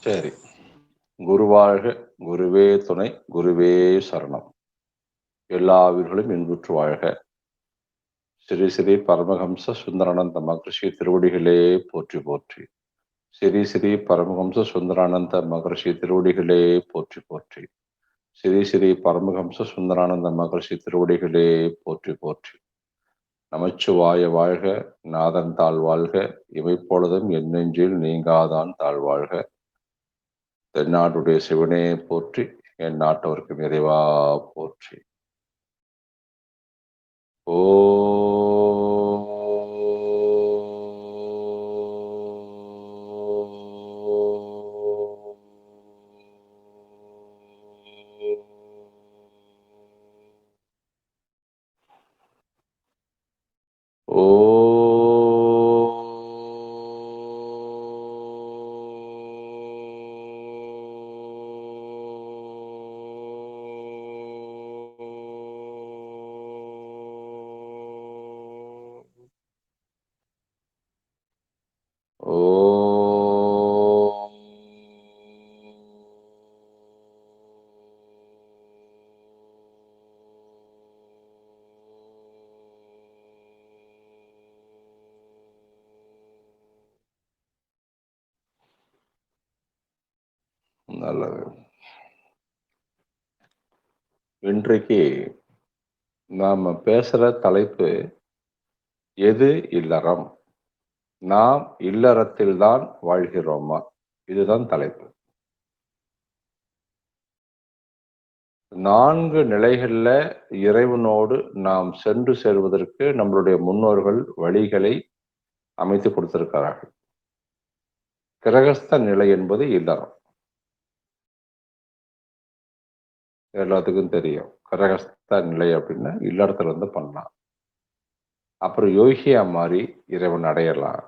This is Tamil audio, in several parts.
சரி. குருவாழ்க, குருவே துணை, குருவே சரணம். எல்லா உயிர்களும் இன்புற்று வாழ்க. ஸ்ரீ ஸ்ரீ பரமஹம்ச சுந்தரானந்த மகரிஷி திருவடிகளே போற்றி போற்றி. ஸ்ரீ ஸ்ரீ பரமஹம்ச சுந்தரானந்த மகரிஷி திருவடிகளே போற்றி போற்றி. ஸ்ரீ ஸ்ரீ பரமஹம்ச சுந்தரானந்த மகரிஷி திருவடிகளே போற்றி போற்றி. நமச்சிவாய வாழ்க, நாதன் தாழ் வாழ்க, இமைப்பொழுதும் என் நெஞ்சில் நீங்காதான் தாழ்வாழ்க. தென்னாட்டுடைய சிவனே போற்றி, என் நாட்டவருக்கு நிறைவா போற்றி. ஓ ஓ நல்லது. இன்றைக்கு நாம பேசுற தலைப்பு எது இல்லறம்? நாம் இல்லறத்தில்தான் வாழ்கிறோமா? இதுதான் தலைப்பு. 4 நிலைகள்ல இறைவனோடு நாம் சென்று சேர்வதற்கு நம்மளுடைய முன்னோர்கள் வழிகளை அமைத்து கொடுத்திருக்கிறார்கள். கிரகஸ்த நிலை என்பது இல்லறம். எல்லாத்துக்கும் தெரியும். கிரகஸ்த நிலை அப்படின்னா இல்லறத்துல இருந்து பண்ணலாம். அப்புறம் யோகியா மாறி இறைவன் அடையலாம்.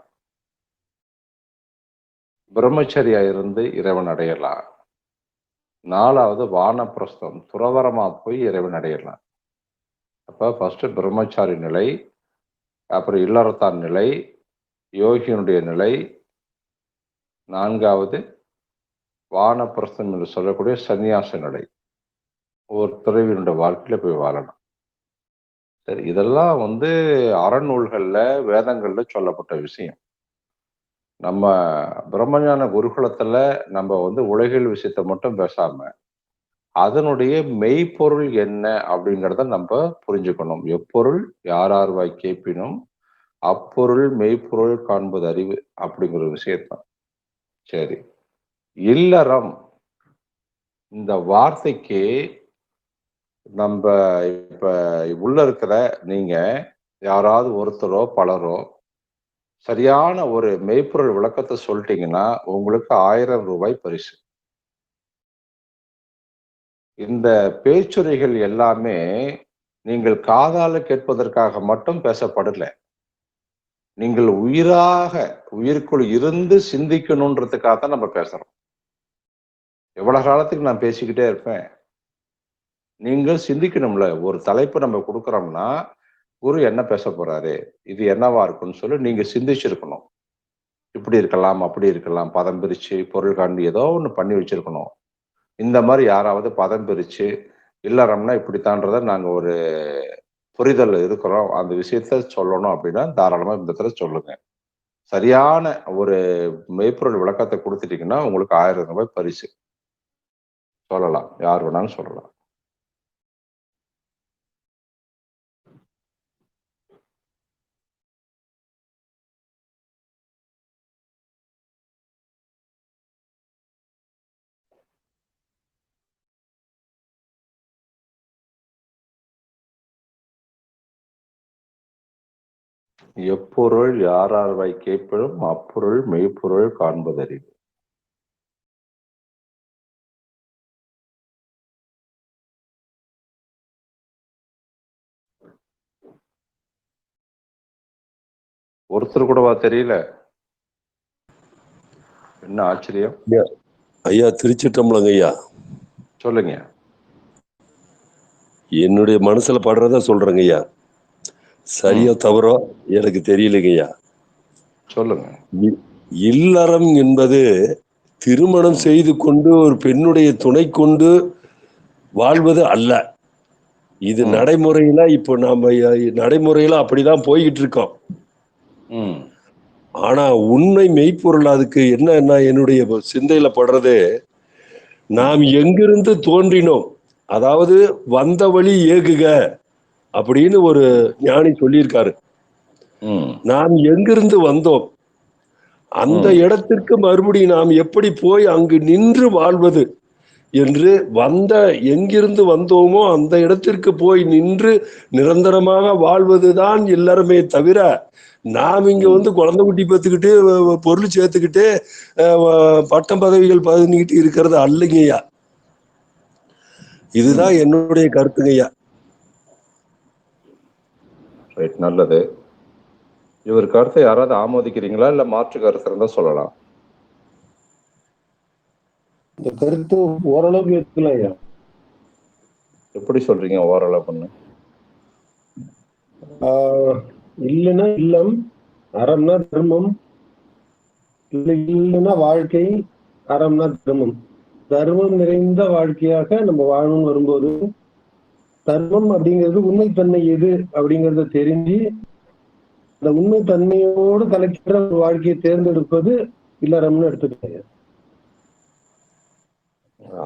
பிரம்மச்சரியா இருந்து இறைவன் அடையலாம். 4வது வானப்பிரஸ்தம் துறவறமா போய் இறைவன் அடையலாம். அப்ப ஃபர்ஸ்ட் பிரம்மச்சாரி நிலை, அப்புறம் இல்லறத்தான் நிலை, யோகியினுடைய நிலை, 4வது வானப்பிரஸ்தம் என்று சொல்லக்கூடிய சந்நியாச நிலை. ஒரு துறவியினுடைய வாழ்க்கையில போய் வாழணும். சரி, இதெல்லாம் அறநூல்கள்ல, வேதங்கள்ல சொல்லப்பட்ட விஷயம். நம்ம பிரம்மஞான குருகுலத்துல நம்ம உலகியல் விஷயத்த மட்டும் பேசாம, அதனுடைய மெய்ப்பொருள் என்ன அப்படிங்கிறத நம்ம புரிஞ்சுக்கணும். எப்பொருள் யாரார்வாய் கேட்பினும் அப்பொருள் மெய்ப்பொருள் காண்பது அறிவு அப்படிங்கிற விஷயத்தான். சரி, இல்லறம் இந்த வார்த்தைக்கு நம்ம இப்ப உள்ள இருக்கிற நீங்க யாராவது ஒருத்தரோ பலரோ சரியான ஒரு மெய்ப்பொருள் விளக்கத்தை சொல்லிட்டீங்கன்னா உங்களுக்கு 1000 ரூபாய் பரிசு. இந்த பேச்சுரைகள் எல்லாமே நீங்கள் காதால கேட்பதற்காக மட்டும் பேசப்படல. நீங்கள் உயிருக்குள் இருந்து சிந்திக்கணுன்றதுக்காக தான் நம்ம பேசுறோம். எவ்வளவு காலத்துக்கு நான் பேசிக்கிட்டே இருப்பேன்? நீங்கள் சிந்திக்கணும்ல. ஒரு தலைப்பு நம்ம கொடுக்குறோம்னா, குரு என்ன பேச போறாரு? இது என்னவா இருக்கும்னு சொல்லி நீங்க சிந்திச்சிருக்கணும். இப்படி இருக்கலாம், அப்படி இருக்கலாம், பதம் பிரிச்சு, பொருள் காண்பி ஏதோ ஒண்ணு பண்ணி வச்சிருக்கணும். இந்த மாதிரி யாராவது பதம் பிரிச்சு, இல்லறம்னா இப்படித்தான்றத நாங்க ஒரு புரிதல் இருக்கிறோம். அந்த விஷயத்த சொல்லணும் அப்படின்னா, தாராளமா இந்த இடத்துல சொல்லுங்க. சரியான ஒரு மெய்ப்பொருள் விளக்கத்த குடுத்துட்டீங்கன்னா, உங்களுக்கு 1000 ரூபாய் பரிசு. சொல்லலாம். யார் வேணாலும் சொல்லலாம். எப்பொருள் யாரார்வாய் கேட்பினும் அப்பொருள் மெய்ப்பொருள் காண்பதறிவு. ஒருத்தர் கூடவா தெரியல? என்ன ஆச்சரியம்? ஐயா திருச்சிற்றம்பலங்க ஐயா. சொல்லுங்க. என்னுடைய மனசுல படுறத சொல்றேங்க ஐயா. சரியா தவறோ எனக்கு தெரியலைங்க ஐயா. சொல்லுங்க. இல்லறம் என்பது திருமணம் செய்து கொண்டு ஒரு பெண்ணுடைய துணை கொண்டு வாழ்வது அல்ல. இது நடைமுறையில இப்போ நாம நடைமுறையில அப்படிதான் போய்கிட்டு இருக்கோம். ஆனா உண்மை மெய்ப்பொருள் அதுக்கு என்ன என்னுடைய சிந்தையில படுறது, நாம் எங்கிருந்து தோன்றினோம், அதாவது வந்த வழி ஏகுக அப்படின்னு ஒரு ஞானி சொல்லியிருக்காரு. நாம் எங்கிருந்து வந்தோம், அந்த இடத்திற்கு மறுபடியும் நாம் எப்படி போய் அங்கு நின்று வாழ்வது என்று, எங்கிருந்து வந்தோமோ அந்த இடத்திற்கு போய் நின்று நிரந்தரமாக வாழ்வதுதான் இல்லறமே தவிர, நாம் இங்க குழந்தை குட்டி பெற்றுக்கிட்டு பொருள் சேர்த்துக்கிட்டு பட்டம் பதவிகள் பதினிக்கிட்டு இருக்கிறது அல்லங்கய்யா. இதுதான் என்னுடைய கருத்துங்கய்யா. நல்லது. இவர் கருத்தை யாராவது ஆமோதிக்கிறீங்களா, இல்ல மாற்று கருத்து இருந்தா சொல்லலாம். இந்த கருத்து ஓரளவுக்கு ஏற்றுக்கலாம் ஐயா. எப்படி சொல்றீங்க ஓரளவுன்னு? இல்லைன்னா இல்லம், அறம்னா தர்மம், இல்லைன்னா வாழ்க்கை, அறம்னா தர்மம். தர்மம் நிறைந்த வாழ்க்கையாக நம்ம வாழணும்னு வரும்போது, தர்மம் அப்படிங்கிறது உண்மைத்தன்மை எது அப்படிங்கறத தெரிஞ்சு அந்த உண்மைத்தன்மையோடு கலக்கிற ஒரு வாழ்க்கையை தேர்ந்தெடுப்பது இல்லறம்னு எடுத்துக்கிட்டாங்க.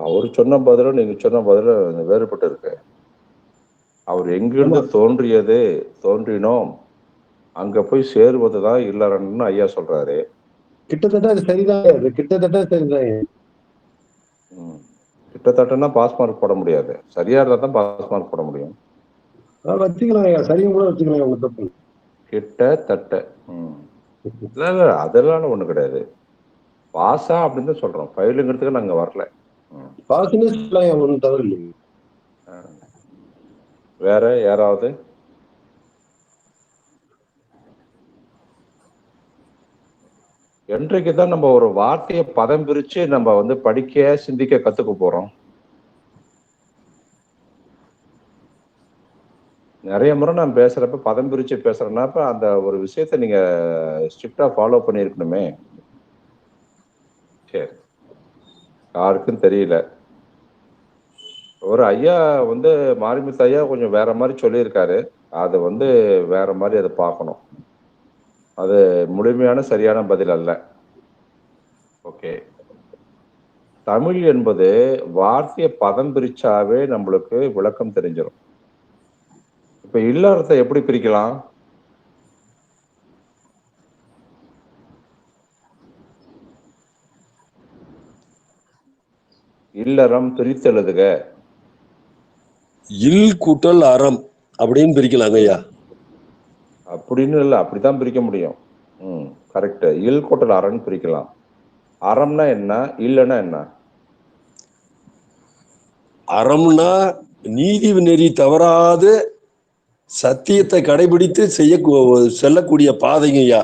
அவர் சொன்ன பதிலும் நீங்க சொன்ன பதிலும் வேறுபட்டு இருக்கு. அவர் எங்கிருந்து தோன்றினோம் அங்க போய் சேருவதுதான் இல்லறன்னு ஐயா சொல்றாரு. கிட்டத்தட்ட அது சரிதான். அது கிட்டத்தட்ட சரிதான். கிட்டத்தட்டனா பாஸ் மார்க் போட முடியாது. சரியா இருந்தா தான் பாஸ் மார்க் போட முடியும். வச்சுக்கலாம் ஐயா, சரியும் கூட வச்சுக்கலாம். உங்க தப்பு கிட்டத்தட்ட. இல்ல அதெல்லாம் ஒண்ணு கிடையாது. பாஸா அப்படின்னு தான் சொல்றோம். ஃபெயிலுங்கிறதுக்கு நாங்க வரல. பாஸ்னே சொல்லலாம், ஒன்றும் தவறு இல்லை. வேற யாராவது? என்றைக்கு தான் நம்ம ஒரு வார்த்தையை பதம் பிரிச்சு நம்ம படிக்க சிந்திக்க கத்துக்க போறோம்? நிறைய முறை நான் பேசுறப்ப பதம் பிரிச்சு பேசுறேன்னாப்ப அந்த ஒரு விஷயத்த நீங்க ஸ்ட்ரிக்டா ஃபாலோ பண்ணிருக்கணுமே. சரி, யாருக்கும் தெரியல. ஒரு ஐயா மாரிமுத்து ஐயா கொஞ்சம் வேற மாதிரி சொல்லியிருக்காரு. அது வேற மாதிரி அதை பார்க்கணும். அது முழுமையான சரியான பதில் அல்ல. ஓகே. தமிழ் என்பது வார்த்தையை பதம் பிரிச்சாவே நம்மளுக்கு விளக்கம் தெரிஞ்சிடும். இப்ப இல்லறத்தை எப்படி பிரிக்கலாம்? இல்லறம் பிரித்தெழுதுக. இல் கூட்டல் அறம் அப்படின்னு பிரிக்கலாங்க ஐயா. அப்படின்னு இல்லை, அப்படித்தான் பிரிக்க முடியும். கரெக்ட். இல் கூட்டல் அறன்னு பிரிக்கலாம். அறம்னா என்ன, இல்லைன்னா என்ன? அறம்னா நீதி நெறி தவறாது சத்தியத்தை கடைபிடித்து செல்லக்கூடிய பாதைங்க ஐயா.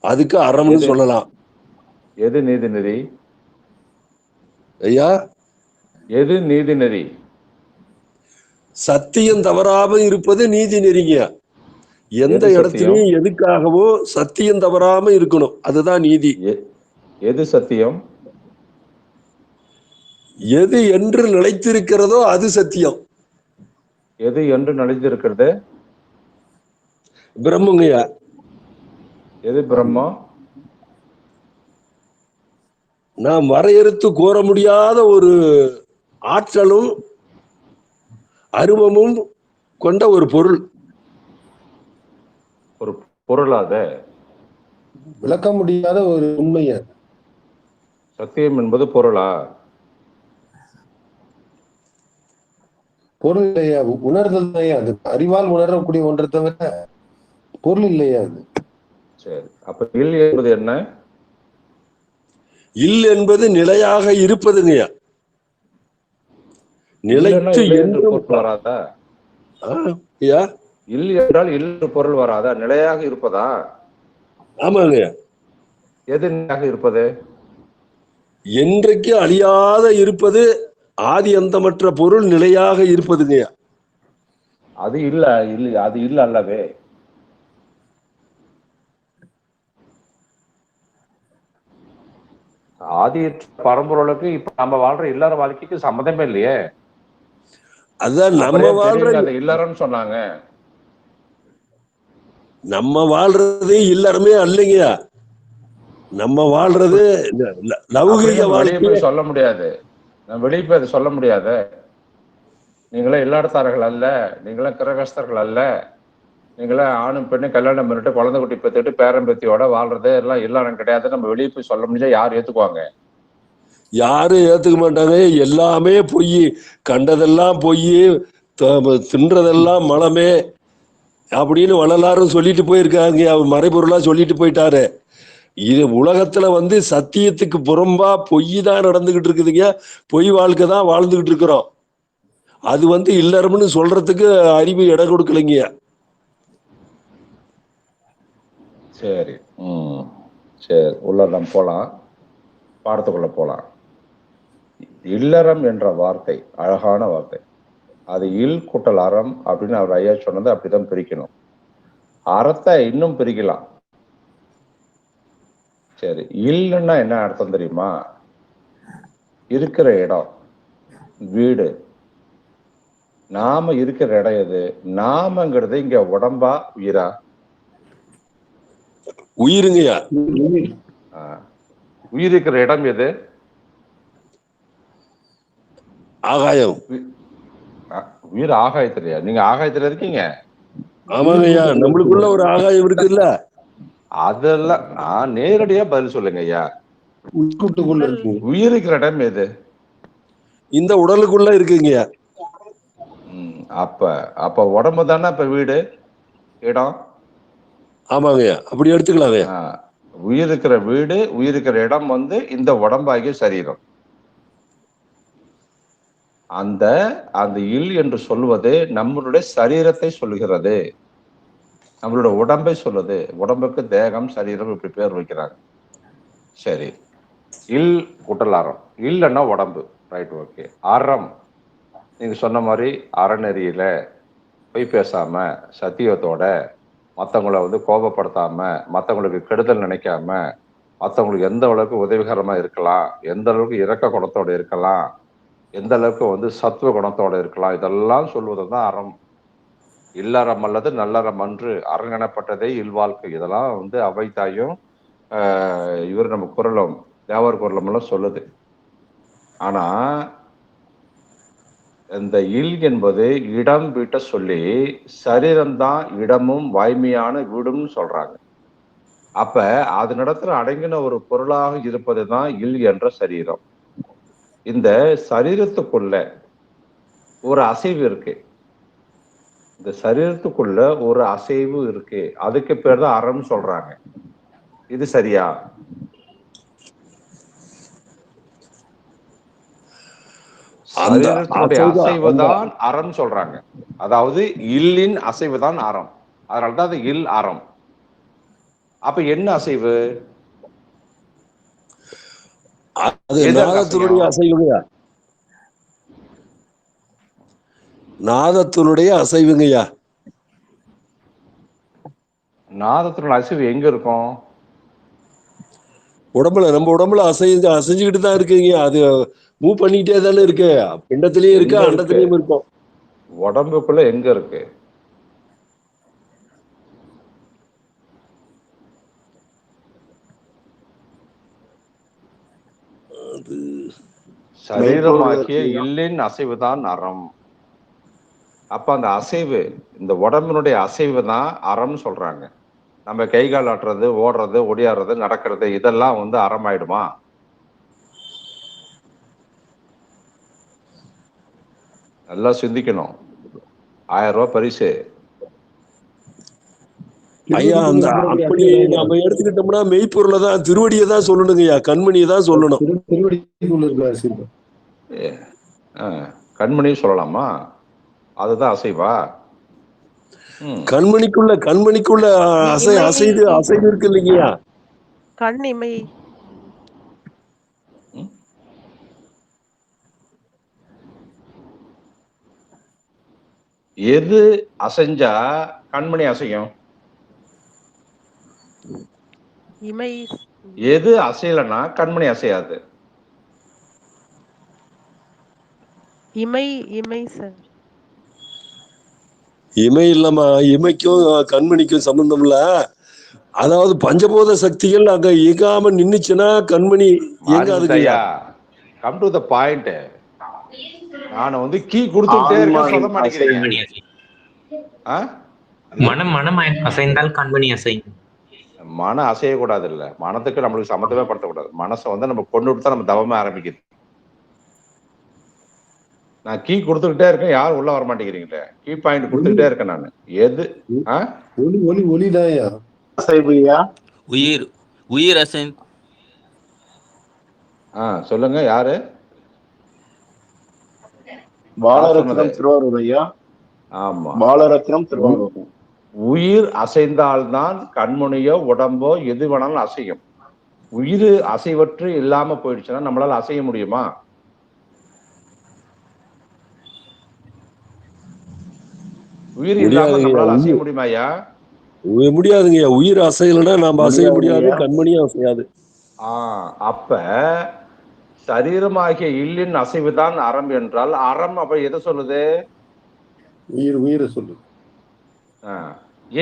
அதுக்கு அறம்னு சொல்லலாம். எது நீதி நெறி ஐயா? எது நீதி நெறி? சத்தியம் தவறாம இருப்பது நீதி நெறிங்க. எந்த இடத்துலயும் எதுக்காகவோ சத்தியம் தவறாம இருக்கணும், அதுதான் நீதி. எது சத்தியம்? எது என்று நிலைத்திருக்கிறதோ அது சத்தியம். எது என்று நிலைத்திருக்கிறது? பிரம்மங்கய்யா. எது பிரம்மம்? நாம் வரையறுத்து கூற முடியாத ஒரு ஆற்றலும் அருவமும் கொண்ட ஒரு பொருள். ஒரு பொருளாத விளக்க முடியாத ஒரு உண்மைய. சத்தியம் என்பது பொருளா? பொருள் இல்லையா, உணர்தல் தான். அது அறிவால் உணரக்கூடிய ஒன்றை தவிர பொருள் இல்லையா அது. சரி, அப்ப இல் என்பது என்ன? இல் என்பது நிலையாக இருப்பதுங்கய்யா. நிலைத்து வராதா? இல் என்றால் இல் பொருள் வராதா? நிலையாக இருப்பதா? ஆமாங்க. எது நிலையாக இருப்பது? என்றைக்கு அழியாத இருப்பது, ஆதி அந்தமற்ற பொருள் நிலையாக இருப்பதுங்கய்யா. அது இல்ல இல்ல அது இல்ல அல்லவே. ஆதியற்ற பரம்பொருளுக்கு இப்ப நம்ம வாழ்ற இல்லற வாழ்க்கைக்கு சம்மந்தமே இல்லையே. அதான் நம்ம அப்புறம் ஏன் வாழ்ற பெரியவங்க அந்த இல்லறன்னு சொன்னாங்க? நம்ம வாழ்றதே இல்லறமே அல்லைங்க. நம்ம வாழ்றது லௌகிக அப்படின்னு வெளியே வாழ்க்கைய. போய் சொல்ல முடியாது. நம்ம வெளியே போய் அதை சொல்ல முடியாது. நீங்களே இல்லறத்தார்கள் அல்ல, நீங்களே கிரகஸ்தர்கள் அல்ல, நீங்களே ஆணும் பெண்ணும் கல்யாணம் பண்ணிட்டு குழந்தை குட்டி பெற்றுட்டு பேரன் பேத்தியோட வாழ்றது எல்லாம் இல்லறம் கிடையாது. நம்ம வெளியே போய் சொல்ல முடிஞ்சா யார் ஏத்துக்குவாங்க? யாரும் ஏத்துக்க மாட்டாங்க. எல்லாமே பொய், கண்டதெல்லாம் பொய், தின்றதெல்லாம் மலமே அப்படின்னு வள்ளலாரும் சொல்லிட்டு போயிருக்காங்க. அவர் மறைபொருளா சொல்லிட்டு போயிட்டாரு. இது உலகத்துல சத்தியத்துக்கு புறம்பா பொய் தான் நடந்துகிட்டு இருக்குதுங்க. பொய் வாழ்க்கை தான் வாழ்ந்துகிட்டு இருக்கிறோம். அது இல்லறம்னு சொல்றதுக்கு அறிவு இடம் கொடுக்கலைங்க. சரி. சரி, உள்ள நம்ம போலாம், பாடத்துக்குள்ள போலாம். இல்லறம் என்ற வார்த்தை அழகான வார்த்தை. அது இல் கூட்டல் அறம் அப்படின்னு அவர் ஐயா சொன்னது அப்படிதான் பிரிக்கணும். அறத்தை இன்னும் பிரிக்கலாம். சரி, இல்லைன்னா என்ன அர்த்தம் தெரியுமா? இருக்கிற இடம், வீடு. நாம இருக்கிற இடம் எது? நாமங்கிறது இங்க உடம்பா உயிரா? உயிருங்கய்யா. உயிர் இருக்கிற இடம் எது? ஆகாயம். உயிர் ஆகாயத்திலையா? நீங்க ஆகாயத்துல இருக்கீங்க? ஆமாங்கய்யா, நம்மளுக்குள்ள ஒரு ஆகாயம் இருக்குல்ல. அதெல்லாம் நான் நேரடியா பதில் சொல்லுங்க ஐயா. உயிர் இருக்கிற இடம் எது? இந்த உடலுக்குள்ள இருக்குங்கய்யா. அப்ப அப்ப உடம்பு தானே இப்ப வீடு, இடம். ஆமாங்கய்யா, அப்படி எடுத்துக்கலாங்க. உயிர் இருக்கிற வீடு, உயிர் இருக்கிற இடம் இந்த உடம்பாகிய சரீரம். அந்த அந்த இல் என்று சொல்வது நம்மளுடைய சரீரத்தை சொல்லுகிறது, நம்மளோட உடம்பை சொல்லுது. உடம்புக்கு தேகம், சரீரம் இப்படி பேர் வைக்கிறாங்க. சரி, இல் கூட்டல் அறம். இல்லைன்னா உடம்பு, ரைட், ஓகே. அறம், நீங்க சொன்ன மாதிரி அறநெறியில பொய் பேசாம, சத்தியத்தோட, மற்றவங்களை கோபப்படுத்தாம, மற்றவங்களுக்கு கெடுதல் நினைக்காம, மற்றவங்களுக்கு எந்த அளவுக்கு உதவிகரமா இருக்கலாம், எந்த அளவுக்கு இரக்க குணத்தோட இருக்கலாம், எந்த அளவுக்கு சத்துவ குணத்தோட இருக்கலாம், இதெல்லாம் சொல்வதுதான் அறம். இல்லறம் அல்லது நல்லறம் அன்று அரங்கணப்பட்டதே இல்வாழ்க்கை. இதெல்லாம் அவைத்தாயும் இவர் நம்ம குரலும் தேவர் குரலும் எல்லாம் சொல்லுது. ஆனா இந்த இல் என்பது இடம் வீட்ட சொல்லி சரீரம்தான் இடமும் வாய்மையான வீடும் சொல்றாங்க. அப்ப அது நடத்துல அடங்கின ஒரு பொருளாக இருப்பதுதான் இல் என்ற சரீரம். இந்த சரீரத்துக்குள்ள ஒரு அசைவு இருக்கு. இந்த சரீரத்துக்குள்ள ஒரு அசைவு இருக்கு, அதுக்கு பேர் தான் அறம் சொல்றாங்க. இது சரியா? சரீரத்தினுடைய அசைவுதான் அறம் சொல்றாங்க. அதாவது இல்லின் அசைவுதான் அறம். அதனாலதான் அது இல் அறம். அப்ப என்ன அசைவு? அது நாதத்தினுடைய அசைவுங்கய்யா. நாதத்தினுடைய அசைவுங்கய்யா. நாதத்தினுடைய அசைவு எங்க இருக்கும்? உடம்புல, நம்ம உடம்புல அசைஞ்சுக்கிட்டு தான் இருக்குங்க. அது மூவ் பண்ணிக்கிட்டே தானே இருக்கு. பிண்டத்திலயும் இருக்கு, அண்டத்திலயும் இருக்கும். உடம்புக்குள்ள எங்க இருக்கு? சரீரமாக்கிய இல்லின் அசைவுதான் அறம். அப்ப அந்த அசைவு, இந்த உடம்பினுடைய அசைவு தான் அறம் சொல்றாங்க. நம்ம கை கால் ஆட்டுறது, ஓடுறது, ஒடியாடுறது, நடக்கிறது, இதெல்லாம் அறம் ஆயிடுமா? நல்லா சிந்திக்கணும். 1000 ரூபாய் பரிசு. ஐயா, அந்த அப்படி நம்ம எடுத்துக்கிட்டோம்னா மெய்ப்பொருளை தான், திருவடியை தான் சொல்லணுங்கய்யா, கண்மணியை தான் சொல்லணும். கண்மணி சொல்லலாமா? அதுதான் அசைவா? கண்மணிக்குள்ள அசைவு இருக்கு இல்லைங்கய்யா. கண்ணிமை. எது அசைஞ்சா கண்மணி அசையும்? இமை. எது அசையலன்னா கண்மணி அசையாது? இமை இமை சார். இமை இல்லம்மா, இமைக்கும் கண்மணிக்கும் சம்பந்தம் இல்ல. அதாவது பஞ்சபூத சக்திகள் அங்க இயங்காம நின்னுச்சுன்னா கண்மணி இயங்காதுங்கய்யா. Marimuthaiya, come to the point. நான் வந்து கீ கொடுத்துட்டே இருக்கேன், சொல்ல மாட்டேங்கிறீங்க. மனம் அசைந்தால் கண்மணி அசையும். மனம் அசையக்கூடாது இல்ல, மனத்துக்கு நம்மளுக்கு சம்மந்தமே படுத்தக்கூடாது. மனசை வந்து நம்ம கொண்டு விட்டு தான் நம்ம தவமே ஆரம்பிக்குது. நான் கீ கொடுத்துக்கிட்டே இருக்கேன், யாரும் உள்ள வர மாட்டேங்கிறீங்களே. கீ பாயிண்ட் கொடுத்துக்கிட்டே இருக்கேன் நான். எது ஒளி ஒளி ஒளிதாயா அசைவுயா? உயிர் உயிர் அசை. சொல்லுங்க, யாரு? பாலரத்னம் திருவாரூர் ஐயா. ஆமா, பாலரத்னம் திருவாரூர். உயிர் அசைந்தால்தான் கண்மணியோ உடம்போ எது வேணாலும் அசையும். உயிர் அசைவற்று இல்லாம போயிடுச்சுன்னா நம்மளால அசைய முடியுமா? உயிர் இல்லாம நம்மளால அசைய முடியுமா ஐயா? முடியாதுங்கய்யா. உயிர் அசையலைன்னா நாம அசைய முடியாது, கண்மணியும் அசையாது. அப்ப சரீரமாகிய இல்லின் அசைவுதான் அறம் என்றால், அறம் அப்ப எதை சொல்லுது? உயிரை சொல்லு.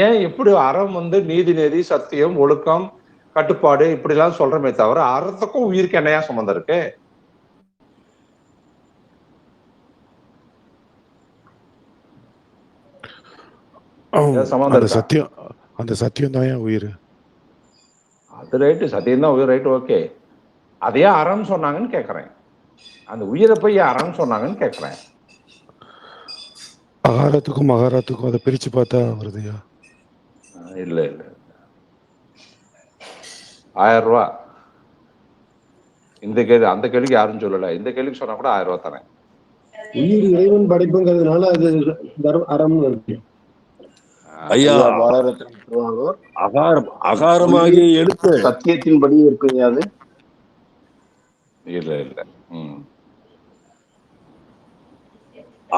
ஏன் இப்படி அறம் வந்து நீதி நெறி சத்தியம் ஒழுக்கம் கட்டுப்பாடு இப்படி எல்லாம் சொல்றமே தவிர அறத்துக்கும் உயிருக்கு என்னையா சம்பந்தம் இருக்கு? அந்த சத்தியம் தான் உயிர். அது ரைட்டு, சத்தியம் தான் உயிர், ரைட்டு, ஓகே. அதையே அறம் சொன்னாங்கன்னு கேக்குறேன். அந்த உயிரை போய் அறம் சொன்னாங்கன்னு கேக்குறேன். அகாரத்துக்கும் மகாரத்துக்கும் அதை பிரிச்சு பார்த்தா வருதுயா? இல்ல இல்ல, 1000 ரூபா. இந்த கேள்வி அந்த கேள்விக்கு யாரும் சொல்லல. இந்த கேள்விக்கு சொன்னா கூட 1000 ரூபா தரேன். உயிர் இறைவன் படைப்புங்கிறதுனால அது அறம் இருக்கு ஐயா. பாலரத்னம் திருவாரூர். அகாரமாகிய எழுத்து சத்தியத்தின்படி இருக்குங்க அது. இல்ல இல்ல.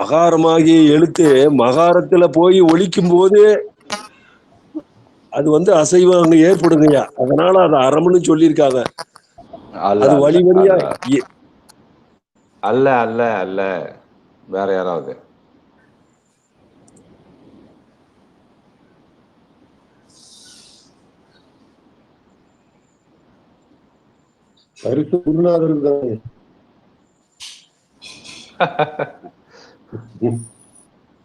அகாரமாகிய எழுத்து மகாரத்துல போய் ஒழிக்கும் போது அது வந்து அசைவு அங்க ஏற்படுங்கய்யா. அதனால அது அறம்னு சொல்லியிருக்காங்க. அது வழி வழியா அல்ல அல்ல அல்ல, வேற யாராவது? கருத்து குருநாதர் தான்.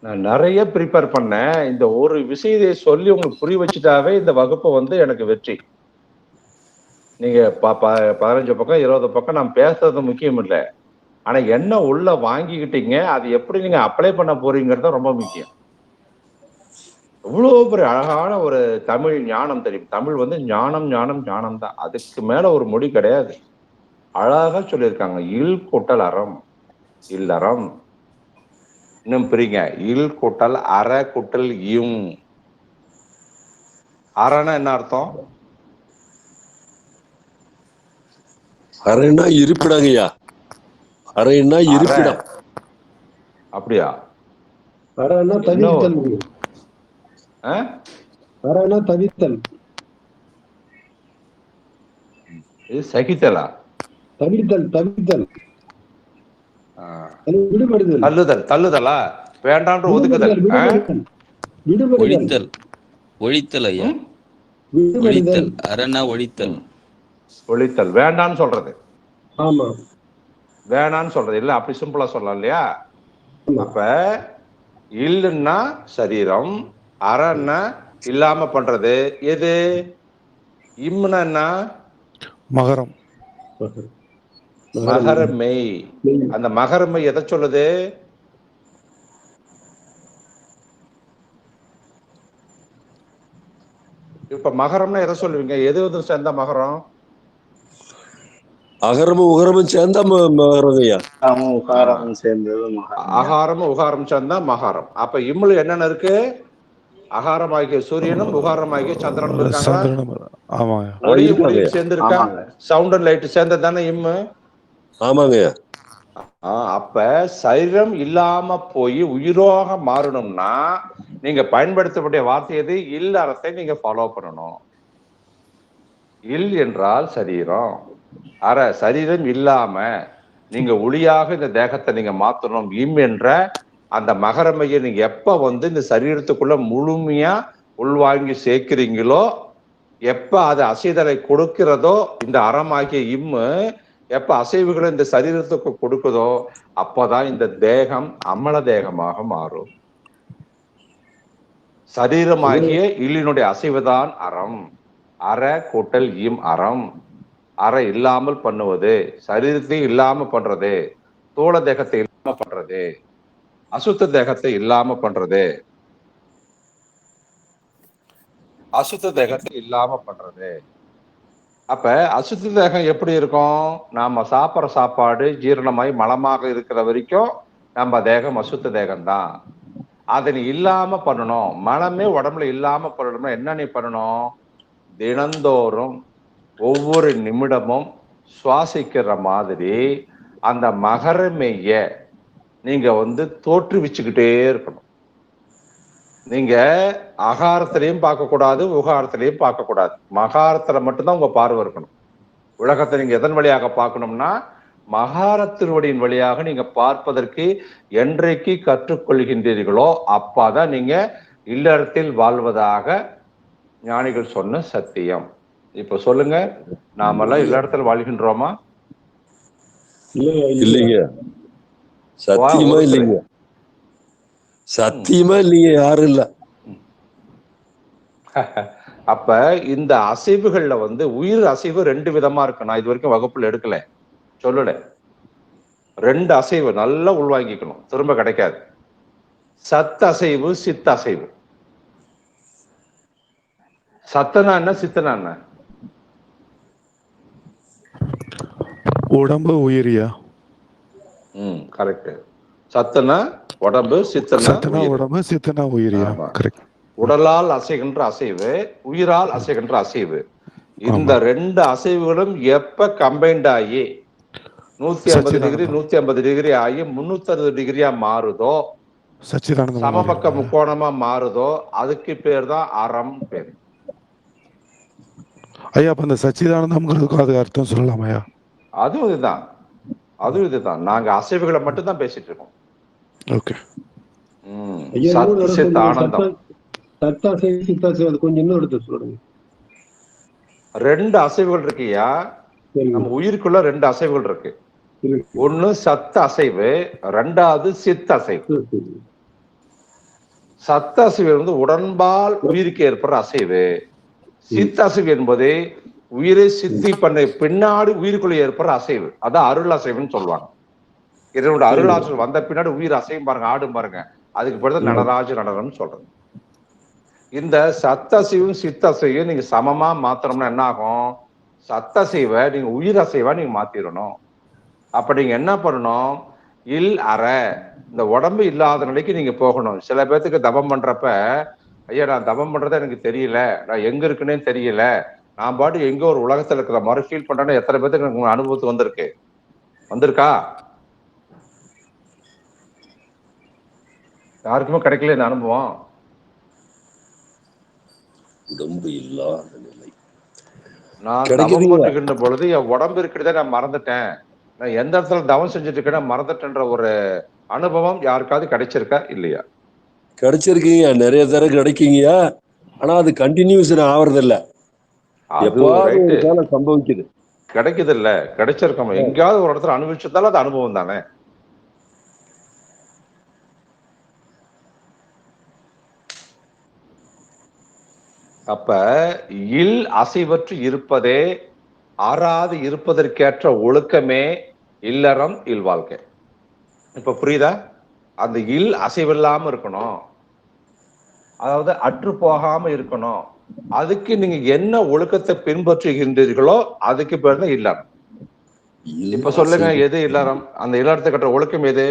நான் நிறைய ப்ரிப்பேர் பண்ணேன். இந்த ஒரு விஷயத்தை சொல்லி உங்களுக்கு புரிய வச்சுட்டாவே இந்த வகுப்பு வந்து எனக்கு வெற்றி. நீங்க 15 பக்கம் 20 பக்கம் நான் பேசுறது முக்கியம் இல்லை. ஆனா என்ன உள்ள வாங்கிக்கிட்டீங்க, அது எப்படி நீங்க அப்ளை பண்ண போறீங்கிறது ரொம்ப முக்கியம். இவ்வளவு பெரிய அழகான ஒரு தமிழ் ஞானம் தெரியும். தமிழ் வந்து ஞானம் ஞானம் ஞானம் தான், அதுக்கு மேல ஒரு மொழி கிடையாது. அழகா சொல்லியிருக்காங்க. இல் கூட்டல் அறம், இல்லறம். இன்னும் பிரிங்க. இல் கூட்டல் அற கூட்டல் இம். அறன்னா என்ன அர்த்தம்? அறைன்னா இருப்பிடங்கய்யா. அறைன்னா இருப்பிடம். அப்படியா? அறன்னா தவிர்த்தல். அறன்னா தவிர்த்தல். இது சகித்தலா? தவிர்த்தல் தவிர்த்தல். விடுபடுதல். தள்ளுதல் தள்ளுதலா? வேண்டான்ற ஒதுக்குதல். ஒழித்தல் ஒழித்தல் ஐயா. ஒழித்தல் அரணா ஒழித்தல். ஒழித்தல் வேண்டான்னு சொல்றது. ஆமா, வேணான்னு சொல்றது இல்ல, அப்படி சிம்பிளா சொல்லலாம் இல்லையா? அப்ப இல்லைன்னா சரீரம், அறன்னா இல்லாம பண்றது. எது? இம்னா என்ன? மகரம். மகரமை. அந்த மகரமை எதை சொல்லுது? இப்ப மகரம்னா எதை சொல்லுவீங்க? எது வந்து சேர்ந்தா மகரம்? அகரமும் உகரமும் சேர்ந்தா மகரங்கய்யா. அகாரமும் உகாரம் சேர்ந்தா மகாரம். அப்ப இம்முல என்னென்ன இருக்கு? அகாரமாகிய சூரியனும் உகாரமாகிய சந்திரனும் இருக்காங்க. ஒளியும் ஒளியும் சேர்ந்து இருக்கா? சவுண்ட் அண்ட் லைட் சேர்ந்தது தானே இம்மு? ஆமாங்கய்யா. அப்ப சரீரம் இல்லாம போய் உயிரோக மாறணும்னா நீங்க பயன்படுத்தக்கூடிய வார்த்தை எது? இல்லறத்தை நீங்க ஃபாலோ பண்ணணும். இல் என்றால் சரீரம். சரீரம் இல்லாம நீங்க ஒளியாக இந்த தேகத்தை நீங்க மாத்தணும். இம் என்ற அந்த மகரமையை நீங்க எப்ப வந்து இந்த சரீரத்துக்குள்ள முழுமையா உள்வாங்கி சேர்க்கிறீங்களோ, எப்ப அது அசைதலை கொடுக்கிறதோ, இந்த அறமாகிய இம்மு எப்ப அசைவுகளை இந்த சரீரத்துக்கு கொடுக்குதோ, அப்பதான் இந்த தேகம் அமல தேகமாக மாறும். சரீரமாகிய இல்லினுடைய அசைவுதான் அறம். அற கூட்டல் இம் அறம். அற இல்லாமல் பண்ணுவது, சரீரத்தையும் இல்லாம பண்றது, தோள தேகத்தை இல்லாம பண்றது, அசுத்த தேகத்தை இல்லாம பண்றது, அசுத்த தேகத்தை இல்லாம பண்றது. அப்ப அசுத்த தேகம் எப்படி இருக்கும்? நாம சாப்பிட்ற சாப்பாடு ஜீரணமாய் மலமாக இருக்கிற வரைக்கும் நம்ம தேகம் அசுத்த தேகம்தான். அதை நீ இல்லாம பண்ணணும். மனமே உடம்புல இல்லாம பண்ணணும்னா என்ன நீ பண்ணணும்? தினந்தோறும் ஒவ்வொரு நிமிடமும் சுவாசிக்கிற மாதிரி அந்த மகரமெய்ய நீங்க வந்து தோற்றுவிச்சுக்கிட்டே இருக்கணும். நீங்க அகாரத்திலையும் பார்க்கக்கூடாது, உகாரத்திலையும் பார்க்கக்கூடாது. மகாரத்துல மட்டும்தான் உங்க பார்வை இருக்கணும். உலகத்தை நீங்க எதன் வழியாக பார்க்கணும்னா மகாரத்தினுடைய வழியாக நீங்க பார்ப்பதற்கு என்றைக்கு கற்றுக்கொள்கின்றீர்களோ அப்பாதான் நீங்க இல்லறத்தில் வாழ்வதாக ஞானிகள் சொன்ன சத்தியம். இப்ப சொல்லுங்க, நாமெல்லாம் இல்லறத்தில் வாழ்கின்றோமா? இல்லைங்க, சத்தியமா இல்லைங்க, சத்தியமா இல்லைங்க, யாரும் இல்ல. அப்ப இந்த அசைவுகள்ல வந்து உயிர் அசைவு 2 விதமா இருக்கு. நான் இது வரைக்கும் வகுப்புல எடுக்கல, சொல்லல. 2 அசைவு நல்லா உள்வாங்கிக்கணும், திரும்ப கிடைக்காது. சத்த அசைவு, சித்த அசைவு. சத்தனா என்ன, சித்தனா என்ன? உடம்பு உயிரியா? கரெக்ட். சத்தனா உடம்பு, சித்தனா உடம்பு, சித்தனா உயிரியா? கரெக்ட். உடலால் அசைகின்ற அசைவு, உயிரால் அசைகின்ற அசைவு. இந்த 2 அசைவுகளும் எப்ப கம்பைன்ட் ஆகி 150 டிகிரி 150 டிகிரி ஆகி 360 டிகிரியா மாறுதோ, சமபக்க முக்கோணமா மாறுதோ, அதுக்கு பேர் தான் அறம் பேர். ஐயா, அப்ப அந்த சச்சிதானந்தம்ங்கிறதுக்கும் அது அர்த்தம் சொல்லலாமா ஐயா? அதுவும் இதுதான். நாங்க அசைவுகளை மட்டும் தான் பேசிட்டு இருக்கோம். ஓகே. சத் ஆனந்தம். சத்தாசைவு, சித்தாசைவு, அது கொஞ்சம் இன்னும் எடுத்து சொல்லுங்க. 2 அசைவுகள் இருக்குயா. நம்ம உயிருக்குள்ள 2 அசைவுகள் இருக்கு. ஒண்ணு சத்த அசைவு, 2வது சித்த அசைவு. சத்த அசைவு வந்து உடன்பால் உயிருக்கு ஏற்படுற அசைவு. சித்த அசைவு என்பது உயிரை சித்தி பண்ண பின்னாடி உயிருக்குள்ள ஏற்படுற அசைவு. அதான் அருள் அசைவுன்னு சொல்லுவாங்க. இதனோட அருள் ஆற்றல் வந்த பின்னாடி உயிர் அசையும் பாருங்க, ஆடும் பாருங்க, அதுக்கு பிறகு நடராஜ நடனம்னு சொல்றது. இந்த சத்தசைவும் சித்தசைவும் நீங்க சமமா மாத்தணும்னா என்ன ஆகும்? சத்தசைவை நீங்க உயிர் அசைவா நீங்க மாத்திரணும். அப்ப நீங்க என்ன பண்ணணும்? இல் அற, இந்த உடம்பு இல்லாத நிலைக்கு நீங்க போகணும். சில பேர்த்துக்கு தபம் பண்றப்ப, ஐயா நான் தபம் பண்றதே எனக்கு தெரியல, நான் எங்க இருக்குன்னே தெரியல, நான் பாட்டு எங்க ஒரு உலகத்துல இருக்கிற மாதிரி ஃபீல் பண்றேன்னு எத்தனை பேர்த்துக்கு எனக்கு அனுபவத்துக்கு வந்திருக்கா? யாருக்குமே கிடைக்கல இந்த அனுபவம். உடம்பு இல்லாத நிலை. நான் தவம் பண்ணுகின்ற பொழுது என் உடம்பு இருக்கிறதே நான் மறந்துட்டேன், நான் எந்த இடத்துல தவம் செஞ்சுட்டு இருக்கேன் மறந்துட்டேன்ற ஒரு அனுபவம் யாருக்காவது கிடைச்சிருக்கா இல்லையா? கிடைச்சிருக்கீங்க, நிறைய தடவை கிடைக்குங்கயா. ஆனா அது கண்டினியூஷன் ஆவறது இல்ல, எப்பாவது ஒரு காலம் சம்பவிக்குது. கிடைக்குது இல்ல, கிடைச்சிருக்கோம் எங்கேயாவது ஒரு இடத்துல அனுபவிச்சதால அது அனுபவம் தானே. அப்ப இல் அசைவற்று இருப்பதே ஆறாது இருப்பதற்கேற்ற ஒழுக்கமே இல்லறம் இல்வாழ்க்கை. இப்ப புரியுதா? அந்த இல் அசைவில்லாம இருக்கணும், அதாவது அற்று போகாம இருக்கணும். அதுக்கு நீங்க என்ன ஒழுக்கத்தை பின்பற்றுகின்றீர்களோ அதுக்கு பேர் தான் இல்லறம். இப்ப சொல்லுங்க, எது இல்லறம்? அந்த இல்லறத்தை கற்ற ஒழுக்கம் எது?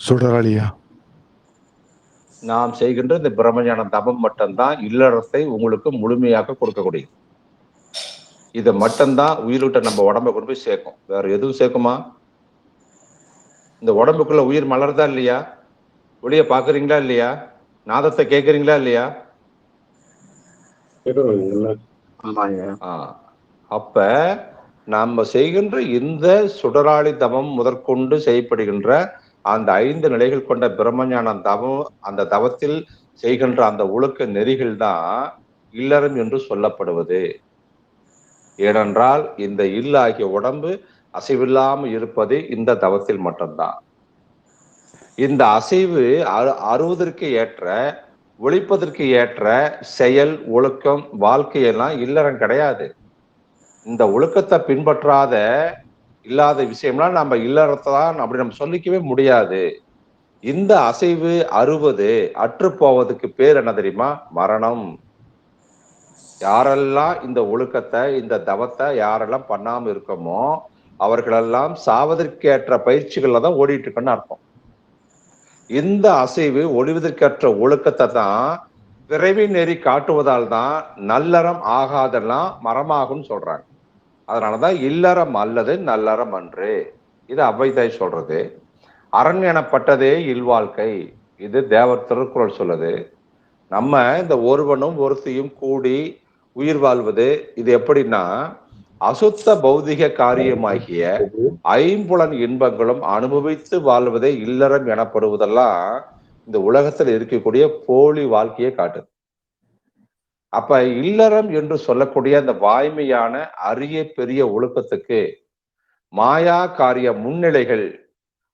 சுடராளியா? நாம் செய்கின்ற இந்த பிரம்மஞான தபம் மட்டும்தான் இல்லறத்தை உங்களுக்கு முழுமையாக கொடுக்கக்கூடியது. இதை மட்டும்தான் உயிர்கிட்ட நம்ம உடம்பை கொண்டு போய் சேர்க்கும். வேற எதுவும் சேர்க்குமா? இந்த உடம்புக்குள்ள உயிர் மலர்தா இல்லையா? ஒளிய பாக்குறீங்களா இல்லையா? நாதத்தை கேட்கறீங்களா இல்லையா? அப்ப நாம செய்கின்ற இந்த சுடராளி தவம் முதற்கொண்டு செய்யப்படுகின்ற அந்த 5 நிலைகள் கொண்ட பிரம்மஞான தவம், அந்த தவத்தில் செய்கின்ற அந்த ஒழுக்க நெறிகள் தான் இல்லறம் என்று சொல்லப்படுவது. ஏனென்றால் இந்த ஆகிய உடம்பு அசைவில்லாமல் இருப்பது இந்த தவத்தில் மட்டும்தான். இந்த அசைவு அறுவதற்கு ஏற்ற, ஒழிப்பதற்கு ஏற்ற செயல், ஒழுக்கம், வாழ்க்கையெல்லாம் இல்லறம் கிடையாது. இந்த ஒழுக்கத்தை பின்பற்றாத இல்லாத விஷயம்லாம் நம்ம இல்லறத்தை தான் அப்படி நம்ம சொல்லிக்கவே முடியாது. இந்த அசைவு அறுவது அற்று போவதுக்கு பேர் என்ன தெரியுமா? மரணம். யாரெல்லாம் இந்த ஒழுக்கத்தை, இந்த தவத்தை யாரெல்லாம் பண்ணாம இருக்கமோ அவர்களெல்லாம் சாவதற்கேற்ற பயிற்சிகள்ல தான் ஓடிட்டு இருக்குன்னு அர்த்தம். இந்த அசைவு ஒழிவதற்கேற்ற ஒழுக்கத்தை தான் பிறவி நெறி காட்டுவதால் தான் நல்லறம் ஆகாதெல்லாம் மரமாகும்னு சொல்றாங்க. அதனாலதான் இல்லறம் அல்லது நல்லறம் அன்று. இது அவ்வைதாய் சொல்றது. அரண் எனப்பட்டதே இல்வாழ்க்கை. இது தேவர் திருக்குறள் சொல்லுது. நம்ம இந்த ஒருவனும் ஒருத்தியும் கூடி உயிர் வாழ்வது இது எப்படின்னா, அசுத்த பௌதிக காரியமாகிய ஐம்புலன் இன்பங்களும் அனுபவித்து வாழ்வதே இல்லறம் எனப்படுவதெல்லாம் இந்த உலகத்தில் இருக்கக்கூடிய போலி வாழ்க்கையை காட்டுது. அப்ப இல்லறம் என்று சொல்லக்கூடிய அந்த வாய்மையான அரிய பெரிய ஒழுக்கத்துக்கு மாயா காரிய முன்னிலைகள்,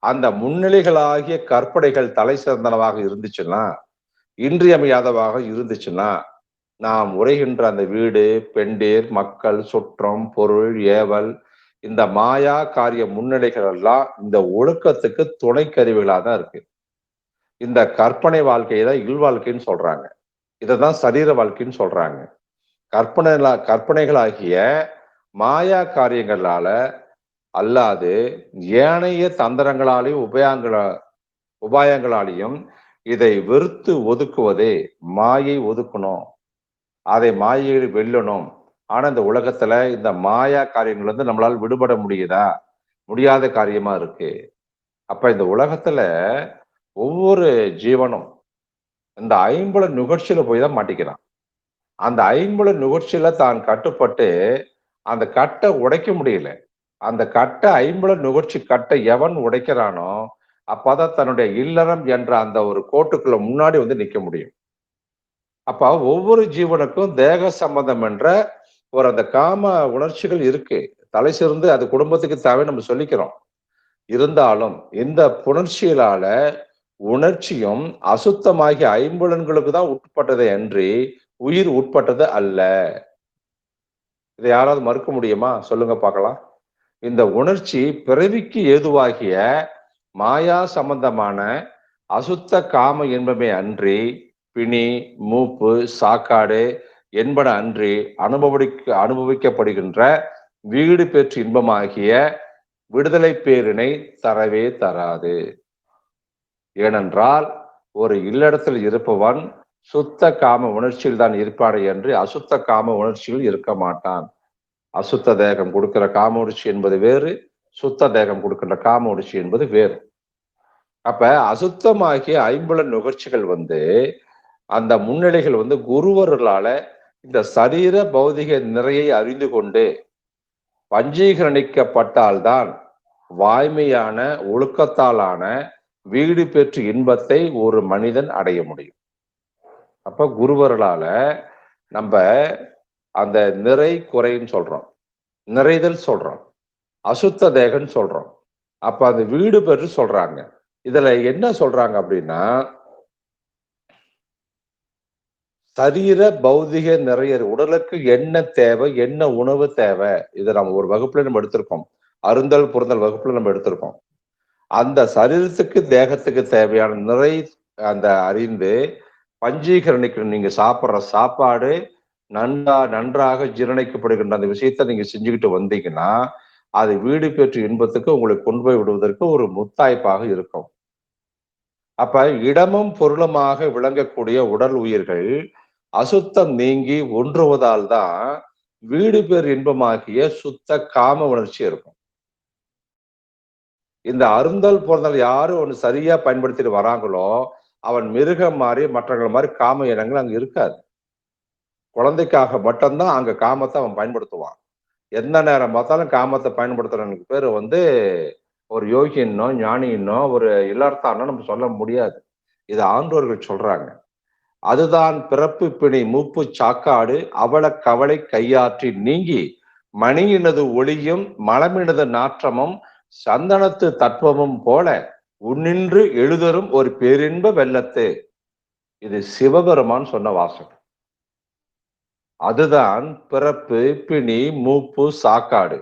அந்த முன்னிலைகளாகிய கற்பனைகள் தலை சிறந்தனவாக இருந்துச்சுன்னா, இன்றியமையாதவாக இருந்துச்சுன்னா, நாம் உரைகின்ற அந்த வீடு, பெண்டீர், மக்கள், சுற்றம், பொருள், ஏவல், இந்த மாயா காரிய முன்னிலைகள் எல்லாம் இந்த ஒழுக்கத்துக்கு துணை கருவிகளாக தான் இருக்கு. இந்த கற்பனை வாழ்க்கையை தான் இல்வாழ்க்கைன்னு சொல்றாங்க. இதைதான் சரீர வாழ்க்கைன்னு சொல்றாங்க. கற்பனைகளாகிய மாயா காரியங்களால அல்லாது ஏனைய தந்திரங்களாலையும் உபாயங்களாலையும் இதை வெறுத்து ஒதுக்குவதே மாயை. ஒதுக்கணும், அதை மாயை வெல்லணும். ஆனா இந்த உலகத்துல இந்த மாயா காரியங்கள் வந்து நம்மளால விடுபட முடியுதா? முடியாத காரியமா இருக்கு. அப்ப இந்த உலகத்துல ஒவ்வொரு ஜீவனும் இந்த ஐம்புல நுகர்ச்சியில போய் தான் மாட்டிக்கிறான். அந்த ஐம்புல நுகர்ச்சியில தான் கட்டுப்பட்டு அந்த கட்டை உடைக்க முடியல. அந்த கட்டை ஐம்புல நுகர்ச்சி கட்டை எவன் உடைக்கிறானோ அப்பதான் தன்னுடைய இல்லறம் என்ற அந்த ஒரு கோட்டுக்குள்ள முன்னாடி வந்து நிக்க முடியும். அப்ப ஒவ்வொரு ஜீவனுக்கும் தேக சம்பந்தம் என்ற ஒரு அந்த காம உணர்ச்சிகள் இருக்கு. தலை சிறந்து அது குடும்பத்துக்கு தேவை நம்ம சொல்லிக்கிறோம். இருந்தாலும் இந்த புணர்ச்சியிலால உணர்ச்சியும் அசுத்தமாகிய ஐம்புலன்களுக்கு தான் உட்பட்டதை அன்றி உயிர் உட்பட்டது அல்ல. இதை யாராவது மறுக்க முடியுமா? சொல்லுங்க பார்க்கலாம். இந்த உணர்ச்சி பிறவிக்கு ஏதுவாகிய மாயா சம்பந்தமான அசுத்த காம என்பமே அன்றி பிணி, மூப்பு, சாக்காடு என்பன அன்றி அனுபவிக்கப்படுகின்ற வீடு பெற்று இன்பமாகிய விடுதலை பேரினை தரவே தராது. ஏனென்றால் ஒரு இல்லறத்தில் இருப்பவன் சுத்த காம உணர்ச்சியில் தான் இருப்பானே என்று அசுத்த காம உணர்ச்சியில் இருக்க மாட்டான். அசுத்த தேகம் கொடுக்கிற காம உணர்ச்சி என்பது வேறு, சுத்த தேகம் கொடுக்கின்ற காம உணர்ச்சி என்பது வேறு. அப்ப அசுத்தமாகிய ஐம்புலன் நுகர்ச்சிகள் வந்து அந்த முன்னிலைகள் வந்து குருவர்களால இந்த சரீர பௌதிக நிறையை அறிந்து கொண்டு பஞ்சீகரணிக்கப்பட்டால்தான் வாய்மையான ஒழுக்கத்தாலான வீடு பெற்று இன்பத்தை ஒரு மனிதன் அடைய முடியும். அப்ப குருவர்களால நம்ம அந்த நிறை குறைன்னு சொல்றோம், நிறைதல் சொல்றோம், அசுத்த தேகன்னு சொல்றோம். அப்ப அந்த வீடு பெற்று சொல்றாங்க. இதுல என்ன சொல்றாங்க அப்படின்னா, சரீர பௌதிக நிறைய உடலுக்கு என்ன தேவை, என்ன உணவு தேவை, இதை நம்ம ஒரு வகுப்புல நம்ம எடுத்திருக்கோம். அருந்தல் பொருந்தல் வகுப்புல நம்ம எடுத்திருக்கோம். அந்த சரீரத்துக்கு தேகத்துக்கு தேவையான நிறை அந்த அறிந்து பஞ்சீகரணிக்கு நீங்க சாப்பிட்ற சாப்பாடு நன்றாக ஜீரணிக்கப்படுகின்ற அந்த விஷயத்த நீங்க செஞ்சுக்கிட்டு வந்தீங்கன்னா அது வீடு பெற்று இன்பத்துக்கு உங்களை கொண்டு போய் விடுவதற்கு ஒரு முத்தாய்ப்பாக இருக்கும். அப்ப இடமும் பொருளுமாக விளங்கக்கூடிய உடல் உயிர்கள் அசுத்தம் நீங்கி ஒன்றுவதால் தான் வீடு பேர் இன்பமாகிய சுத்த காம உணர்ச்சி இருக்கும். இந்த அருந்தல் பொருந்தல் யாரு ஒண்ணு சரியா பயன்படுத்திட்டு வராங்களோ அவன் மிருகம் மாதிரி மற்றவர்கள் மாதிரி காம இனங்கள் அங்க இருக்காது. குழந்தைக்காக மட்டும்தான் அங்க காமத்தை அவன் பயன்படுத்துவான். எந்த நேரம் பார்த்தாலும் காமத்தை பயன்படுத்துறவனுக்கு பேரு ஒரு யோகின்னோ ஞானின்னோ ஒரு இல்லார்த்தானோ நம்ம சொல்ல முடியாது. இது ஆன்றோர்கள் சொல்றாங்க. அதுதான் பிறப்பு பிணி மூப்பு சாக்காடு அவல கவலை கையாற்றி நீங்கி மணியினது ஒளியும் மலமினது நாற்றமும் சந்தனத்து தத்துவமும் போல உன்னின்று எழுதரும் ஒரு பேரின்ப வெள்ளத்து. இது சிவபெருமான் சொன்ன வாசகம். அதுதான் பிறப்பு பிணி மூப்பு சாக்காடு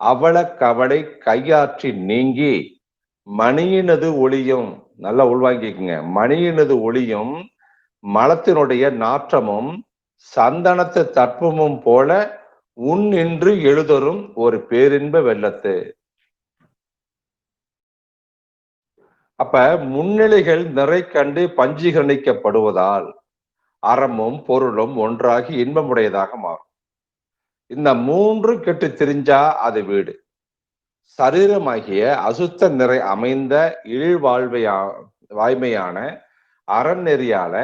அவல கவலை கையாற்றி நீங்கி மணியினது ஒளியும், நல்லா உள்வாங்கிக்குங்க, மணியினது ஒளியும் மலத்தினுடைய நாற்றமும் சந்தனத்து தத்துவமும் போல உன் என்று எழுதரும் ஒரு பேரின்ப வெள்ளத்து. அப்ப முன்னிலைகள் நிறை கண்டு பஞ்சீகரணிக்கப்படுவதால் அறமும் பொருளும் ஒன்றாகி இன்பமுடையதாக மாறும். இந்த மூன்று கெட்டு திரிஞ்சா அது வீடு. சரீரமாகிய அசுத்த நிறை அமைந்த வாய்மையான அறநெறியால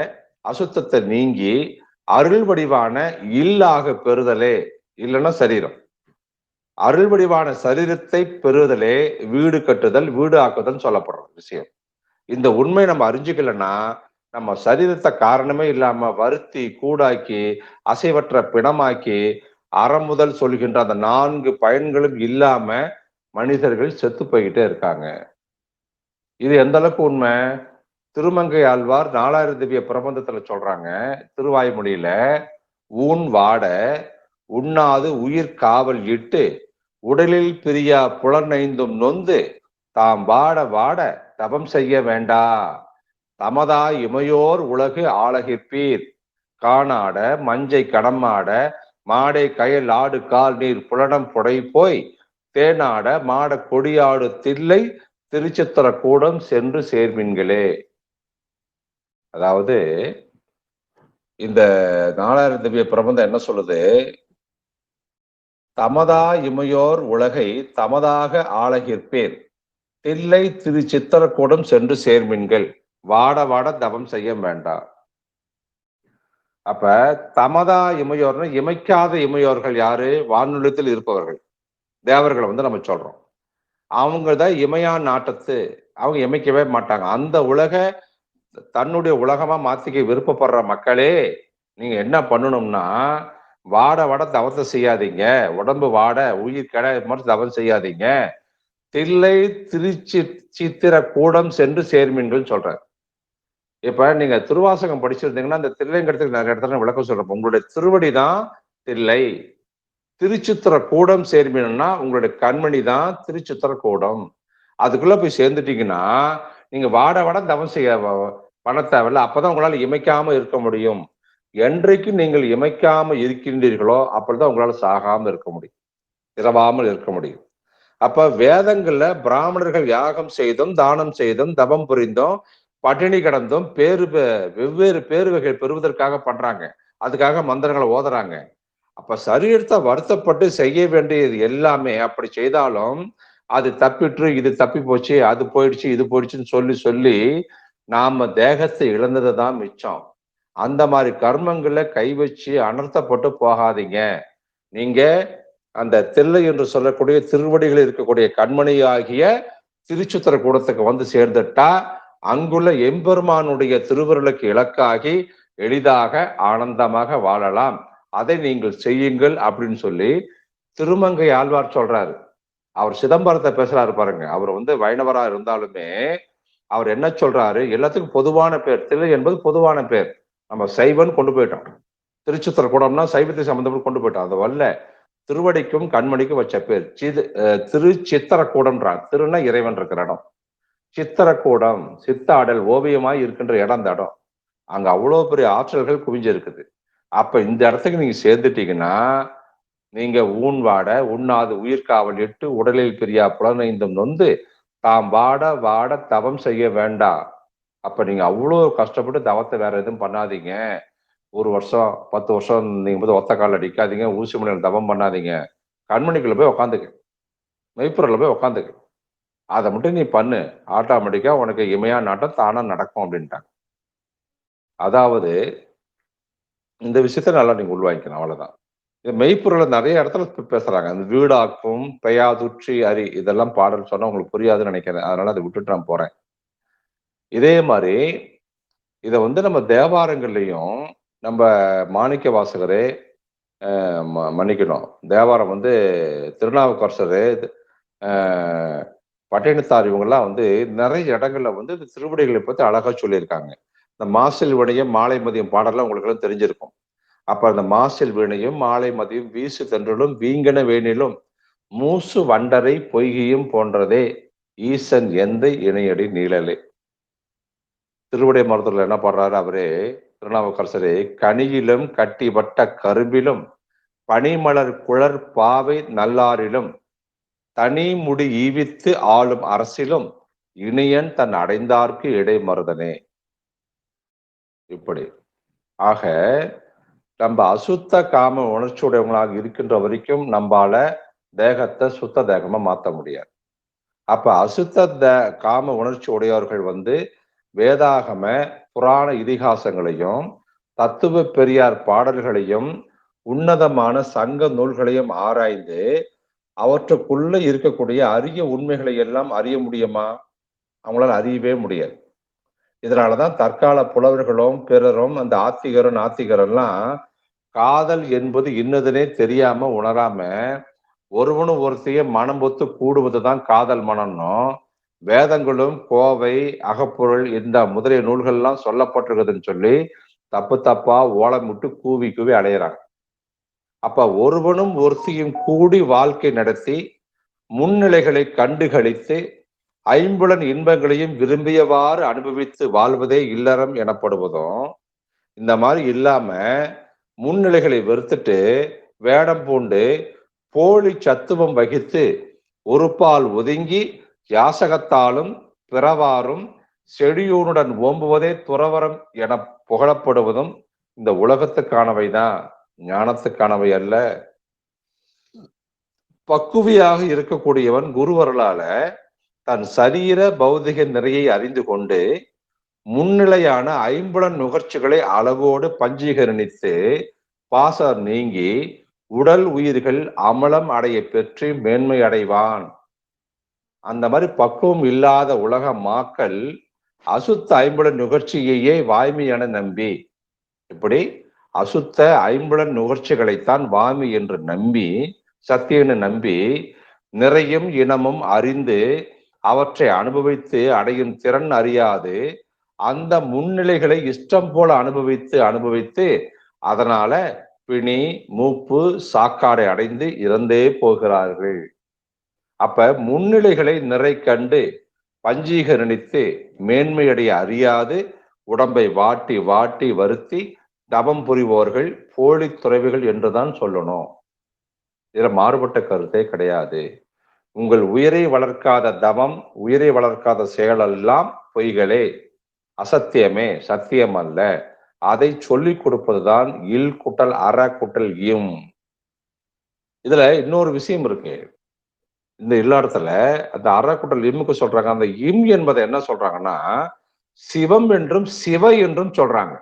அசுத்தத்தை நீங்கி அருள் வடிவான இல்லாக பெறுதலே, இல்லைன்னா சரீரம். அருள் வடிவான சரீரத்தை பெறுதலே வீடு கட்டுதல் வீடு ஆக்குதல் சொல்லப்படுற விஷயம். இந்த உண்மை நம்ம அறிஞ்சுக்கலன்னா நம்ம சரீரத்தை காரணமே இல்லாம வருத்தி கூடாக்கி அசைவற்ற பிணமாக்கி அறமுதல் சொல்கின்ற அந்த 4 பயன்களும் இல்லாம மனிதர்கள் செத்து போய்கிட்டே இருக்காங்க. இது எந்த அளவுக்கு உண்மை? திருமங்கை ஆழ்வார் 4000 திவ்ய பிரபந்தத்துல சொல்றாங்க, திருவாய்மொழியில, ஊன் வாட உண்ணாது உயிர் காவல் இட்டு உடலில் பிரியா புலனைந்தும் நொந்து தாம் வாட வாட தபம் செய்ய வேண்டா தமதா இமையோர் உலகு ஆளகிற்பீர் காணாட மஞ்சை கடமாட மாடை கயல் ஆடு கால் நீர் புலனம் புடை போய் தேனாட மாட கொடியாடு தில்லை திருச்சித்திர கூடம் சென்று சேர்மின்களே. அதாவது இந்த 4000 திவ்ய பிரபந்தம் என்ன சொல்லுது? தமதா இமையோர் உலகை தமதாக ஆளகிற்பேர் தில்லை திருச்சித்திர கூடம் சென்று சேர்மின்கள் வாட வாட தவம் செய்ய வேண்டாம். அப்ப தமதா இமையோர்னு இமைக்காத இமையோர்கள் யாரு? வானுலகத்தில் இருப்பவர்கள், தேவர்களை நம்ம சொல்றோம். அவங்கதான் இமையான் நாட்டத்து, அவங்க இமைக்கவே மாட்டாங்க. அந்த உலக தன்னுடைய உலகமா மாத்திக்க விருப்பப்படுற மக்களே, நீங்க என்ன பண்ணணும்னா வாட வாட தவத்தை செய்யாதீங்க, உடம்பு வாட உயிர் கெட மாதிரி தவம் செய்யாதீங்க, தில்லை திருச்சித்திர கூடம் சென்று சேர்மீன்கள் சொல்ற. இப்ப நீங்க திருவாசகம் படிச்சிருந்தீங்கன்னா அந்த தில்லைங்கிறதுக்கு நிறைய இடத்துல விளக்கம் சொல்றேன். உங்களுடைய திருவடி தான் தில்லை, திருச்சித்திர கூடம் சேர்மீன்னா உங்களுடைய கண்மணி தான் திருச்சித்திர கூடம். அதுக்குள்ள போய் சேர்ந்துட்டீங்கன்னா நீங்க வாட வாட தவம் செய்ய பண்ண தேவையில்ல. அப்பதான் உங்களால இமைக்காம இருக்க முடியும். என்றைக்கு நீங்கள் இமைக்காம இருக்கின்றீர்களோ அப்பதான் உங்களால சாகாம இருக்க முடியும், இரவாமல் இருக்க முடியும். அப்ப வேதங்கள்ல பிராமணர்கள் யாகம் செய்தும் தானம் செய்தும் தபம் புரிந்தும் பட்டினி கடந்தும் வெவ்வேறு பேரு வகை பெறுவதற்காக பண்றாங்க. அதுக்காக மந்திரங்களை ஓதுறாங்க. அப்ப சரீரத்தை வருத்தப்பட்டு செய்ய வேண்டியது எல்லாமே அப்படி செய்தாலும் அது தப்பிட்டு இது தப்பி போச்சு, அது போயிடுச்சு, இது போயிடுச்சுன்னு சொல்லி சொல்லி நாம தேகத்தை இழந்தது தான் மிச்சம். அந்த மாதிரி கர்மங்கள்ல கை வச்சு அனர்த்தப்பட்டு போகாதீங்க. நீங்க அந்த தில்லை என்று சொல்லக்கூடிய திருவடிகளில் இருக்கக்கூடிய கண்மணி ஆகிய திருச்சித்திர கூடத்துக்கு சேர்ந்துட்டா அங்குள்ள எம்பெருமானுடைய திருவருளுக்கு இலக்காகி எளிதாக ஆனந்தமாக வாழலாம். அதை நீங்கள் செய்யுங்கள் அப்படின்னு சொல்லி திருமங்கை ஆழ்வார் சொல்றாரு. அவர் சிதம்பரத்தை பேசுறாரு பாருங்க. அவர் வைணவரா இருந்தாலுமே அவர் என்ன சொல்றாரு? எல்லாத்துக்கும் பொதுவான பேர் தில்லை என்பது பொதுவான பேர். நம்ம சைவன் கொண்டு போயிட்டோம், திருச்சித்திர கூடம்னா சைவத்தை சம்பந்தப்பட்டு கொண்டு போயிட்டோம். அது வரல, திருவடிக்கும் கண்மணிக்கும் வச்ச பேர் திருச்சித்திர கூடம்ன்றான். திருன்னா இறைவன் இருக்கிற இடம், சித்திரக்கூடம் சித்தாடல் ஓவியமாய் இருக்கின்ற இடம் அந்த இடம். அங்க அவ்வளவு பெரிய ஆற்றல்கள் குவிஞ்சு இருக்குது. அப்ப இந்த இடத்துக்கு நீங்க சேர்ந்துட்டீங்கன்னா நீங்க ஊன் வாட உண்ணாது உயிர்காவல் இட்டு உடலில் பிரியா புலனைந்தும் நொந்து தாம் வாட வாட தவம் செய்ய வேண்டாம் அப்ப நீங்க அவ்வளோ கஷ்டப்பட்டு தவத்தை வேற எதுவும் பண்ணாதீங்க. 1 வருஷம் 10 வருஷம் நீங்க வந்து ஒத்த கால அடிக்காதீங்க, ஊசி முனையில் தவம் பண்ணாதீங்க. கண்மணிக்குள்ள போய் உட்காந்துக்கு, மெய்ப்பொருள்ல போய் உட்காந்துக்கு. அதை மட்டும் நீ பண்ணு, ஆட்டோமேட்டிக்கா உனக்கு இமையா நாட்டம் தானா நடக்கும் அப்படின்ட்டாங்க. அதாவது இந்த விஷயத்த நல்லா நீங்க உள்வாங்கிக்கணும், அவ்வளவுதான். இது மெய்ப்பொருளை நிறைய இடத்துல பேசுறாங்க. அந்த வீடாக்கும் பெயாதுற்றி அறி இதெல்லாம் பாடல் சொன்னா உங்களுக்கு புரியாதுன்னு நினைக்கிறேன். அதனால அதை விட்டுட்டு நான் போறேன். இதே மாதிரி இதை வந்து நம்ம தேவாரங்கள்லையும் நம்ம மாணிக்க வாசகரே மன்னிக்கணும், தேவாரம் வந்து திருநாவுக்கரசரு, பட்டினத்தார் இவங்கெல்லாம் வந்து நிறைய இடங்கள்ல வந்து இந்த திருவடிகளை பத்தி அழகா சொல்லியிருக்காங்க. இந்த மாசில் வினையும் மாலை மதியம் பாடலாம் உங்களுக்கு எல்லாம் தெரிஞ்சிருக்கும். அப்ப அந்த மாசில் வினையும் மாலை மதியம் வீசு தென்றலும் வீங்கன வேணிலும் மூசு வண்டரை பொய்கியும் போன்றதே ஈசன் எந்த இணையடி நீழலே. திருவடை மருத்துவத்தில் என்ன பாடுறாரு அவரே, திருநாவுக்கரசரே, கனியிலும் கட்டிவட்ட கரும்பிலும் பனிமலர் குழற் பாவை நல்லாரிலும் தனி முடி ஈவித்து ஆளும் அரசிலும் இனியன் தன் அடைந்தார்க்கு இடை மருதனே. இப்படி ஆக நம்ம அசுத்த காம உணர்ச்சியுடையவங்களாக இருக்கின்ற வரைக்கும் நம்மால தேகத்தை சுத்த தேகமா மாற்ற முடியாது. அப்ப அசுத்த காம உணர்ச்சி உடையவர்கள் வந்து வேதாகம புராண இதிகாசங்களையும் தத்துவ பெரியார் பாடல்களையும் உன்னதமான சங்க நூல்களையும் ஆராய்ந்து அவற்றுக்குள்ள இருக்கக்கூடிய அரிய உண்மைகளை எல்லாம் அறிய முடியுமா? அவங்களால அறியவே முடியாது. இதனாலதான் தற்கால புலவர்களும் பிறரும் அந்த ஆத்திகரும் நாத்திகரெல்லாம் காதல் என்பது இன்னதுனே தெரியாம உணராம ஒருவனும் ஒருத்தைய மனம் பொத்து கூடுவதுதான் காதல் மனம்னும், வேதங்களும் கோவை அகப்பொருள் இந்த முதலிய நூல்கள்லாம் சொல்லப்பட்டிருக்குதுன்னு சொல்லி தப்பு தப்பா ஓலமிட்டு கூவி கூவி அடையிறாங்க. அப்ப ஒருவனும் ஒருத்தியும் கூடி வாழ்க்கை நடத்தி முன்னிலைகளை கண்டுகளித்து ஐம்புலன் இன்பங்களையும் விரும்பியவாறு அனுபவித்து வாழ்வதே இல்லறம் எனப்படுவதும், இந்த மாதிரி இல்லாம முன்னிலைகளை வெறுத்துட்டு வேடம் பூண்டு போலி சத்துவம் வகித்து ஒரு பால் ஒதுங்கி யாசகத்தாலும் பிறவாரும் செடியூனுடன் ஓம்புவதே துறவரம் என புகழப்படுவதும் இந்த உலகத்துக்கானவைதான், ஞானத்துக்கானவை அல்ல. பக்குவியாக இருக்கக்கூடியவன் குருவர்களால தன் சரீர பௌதிக நிறையை அறிந்து கொண்டு முன்னிலையான ஐம்புலன் நுகர்ச்சிகளை அளவோடு பஞ்சீகரணித்து பாசர் நீங்கி உடல் உயிர்கள் அமலம் அடைய பெற்று மேன்மை அடைவான். அந்த மாதிரி பக்குவம் இல்லாத உலக மாக்கள் அசுத்த ஐம்புலன் நுகர்ச்சியையே வாய்மை என நம்பி, இப்படி அசுத்த ஐம்புலன் நுகர்ச்சிகளைத்தான் வாய்மை என்று நம்பி சத்தியன்னு நம்பி நிறையும் இனமும் அறிந்து அவற்றை அனுபவித்து அடையும் திறன் அறியாது அந்த முன்னிலைகளை இஷ்டம் போல அனுபவித்து அதனால பிணி மூப்பு சாக்காடை அடைந்து இறந்தே போகிறார்கள். அப்ப முன்னிலைகளை நிறை கண்டு பஞ்சீகரணித்து மேன்மையடைய அறியாது உடம்பை வாட்டி வாட்டி வருத்தி தவம் புரிவோர்கள் போலி துறவிகள் என்றுதான் சொல்லணும். இதுல மாறுபட்ட கருத்தே கிடையாது. உங்கள் உயிரை வளர்க்காத தவம், உயிரை வளர்க்காத செயலெல்லாம் பொய்களே, அசத்தியமே, சத்தியம் அல்ல. அதை சொல்லிக் கொடுப்பதுதான் இல் குட்டல் அற குட்டல் இம். இதுல இன்னொரு விஷயம் இருக்கு. இந்த இடத்துல அந்த அற குட்டல் இம்முக்கு சொல்றாங்க. அந்த இம் என்பதை என்ன சொல்றாங்கன்னா சிவம் என்றும் சிவ என்றும் சொல்றாங்க.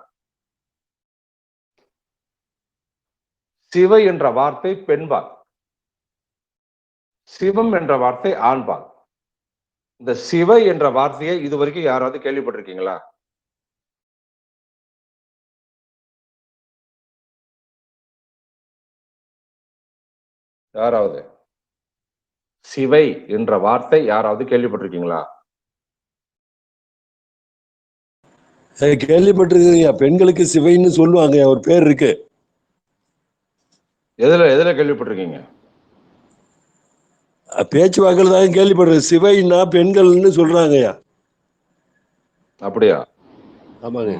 சிவ என்ற வார்த்தை பெண்பால், சிவம் என்ற வார்த்தை ஆண்பால். இந்த சிவ என்ற வார்த்தையை இதுவரைக்கும் யாராவது கேள்விப்பட்டிருக்கீங்களா? யாராவது சிவை என்ற வார்த்தை யாராவது கேள்விப்பட்டிருக்கீங்களா? கேள்விப்பட்டிருக்கீங்க. பெண்களுக்கு சிவைன்னு சொல்லுவாங்க, ஒரு பேர் இருக்கு. எதுல கேள்விப்பட்டிருக்கீங்க? பேச்சுவாக்கில் தான் கேள்விப்படுறது. சிவைன்னா பெண்கள்னு சொல்றாங்கய்யா. அப்படியா? ஆமாங்க.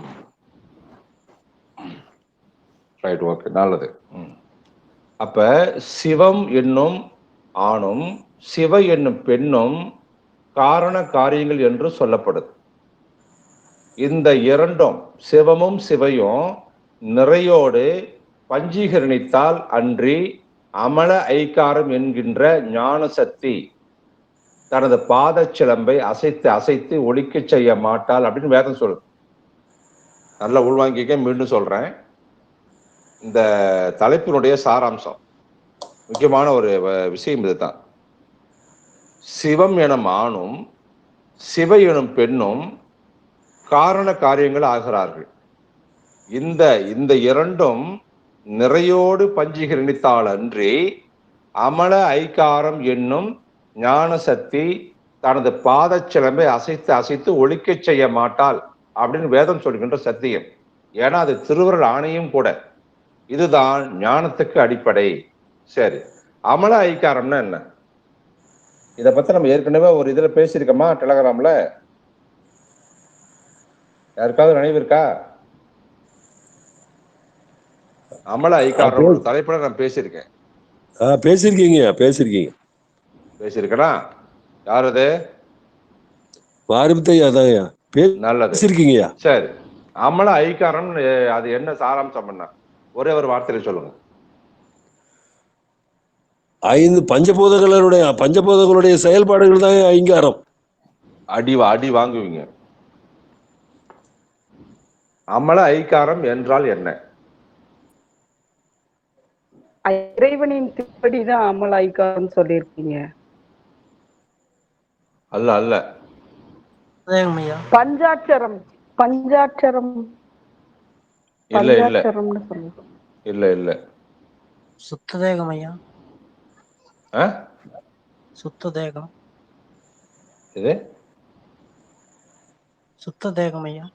ரைட், ஓகே, நல்லது. அப்ப சிவம் என்னும் ஆணும் சிவ என்னும் பெண்ணும் காரண காரியங்கள் என்று சொல்லப்படுது. இந்த இரண்டும் சிவமும் சிவையும் நிறையோடு பஞ்சீகரணித்தால் அன்றி அமல ஐக்காரம் என்கின்ற ஞான சக்தி தனது பாத சிலம்பை அசைத்து அசைத்து ஒழிக்க செய்ய மாட்டாள் அப்படின்னு வேதம் சொல்லுது. நல்லா உள்வாங்கிக்க, மீண்டும் சொல்றேன். இந்த தலைப்பினுடைய சாராம்சம் முக்கியமான ஒரு விஷயம் இதுதான். சிவம் எனும் ஆணும் சிவ எனும் பெண்ணும் காரண காரியங்கள் ஆகிறார்கள். இந்த இந்த இரண்டும் நிறையோடு பஞ்சீகரணித்தால் அன்றி அமல ஐக்காரம் என்னும் ஞான சக்தி தனது பாத சிலம்பை அசைத்து அசைத்து ஒழிக்க செய்ய மாட்டாள் அப்படின்னு வேதம் சொல்கின்ற சத்தியம். ஏன்னா அது திருவருள் ஆணையும் கூட. இதுதான் ஞானத்துக்கு அடிப்படை. சரி, அமல ஐக்காரம்னா என்ன? இதை பத்தி நம்ம ஏற்கனவே ஒரு இதுல பேசியிருக்கோமா டெலகிராம்ல? யாருக்காவது நினைவு இருக்கா? அமல ஐக்காரம் தலைப்புல நான் பேசியிருக்கேன். பேசியிருக்கேனா? யார் அது? நல்லது. சரி, அமல ஐக்காரம் அது என்ன சாராம்சம் பண்ண ஒரே ஒரு வார்த்தையில சொல்லுங்க. 5 பஞ்சபூதங்களுடைய செயல்பாடுகள் தான் ஐங்காரம். அடி வாங்குவீங்க. அமல ஐக்காரம் என்றால் என்ன? இறைவனின் திருப்படிதான் அமல ஐக்காரம் சொல்லியிருக்கீங்க. அல்ல பஞ்சாட்சரம் இல்ல சுத்ததேகம் ஐயா. சுத்ததேகம். இது சுத்ததேகம் ஐயா.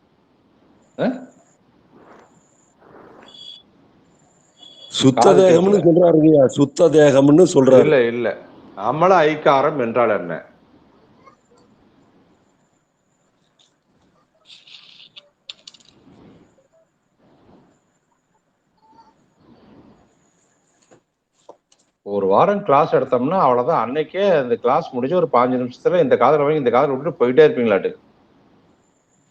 சுத்ததேகம்னு சொல்றாருங்கய்யா. சுத்ததேகம்னு சொல்றாரு. இல்ல அமல ஐக்காரம் என்றால் என்ன? ஒரு வாரம் கிளாஸ் எடுத்தோம்னா அவ்வளவுதான். அன்னைக்கே அந்த கிளாஸ் முடிஞ்சு ஒரு 5 நிமிஷத்துல இந்த காதல வாங்கி இந்த காதல விட்டு போயிட்டே இருப்பீங்களாட்டு.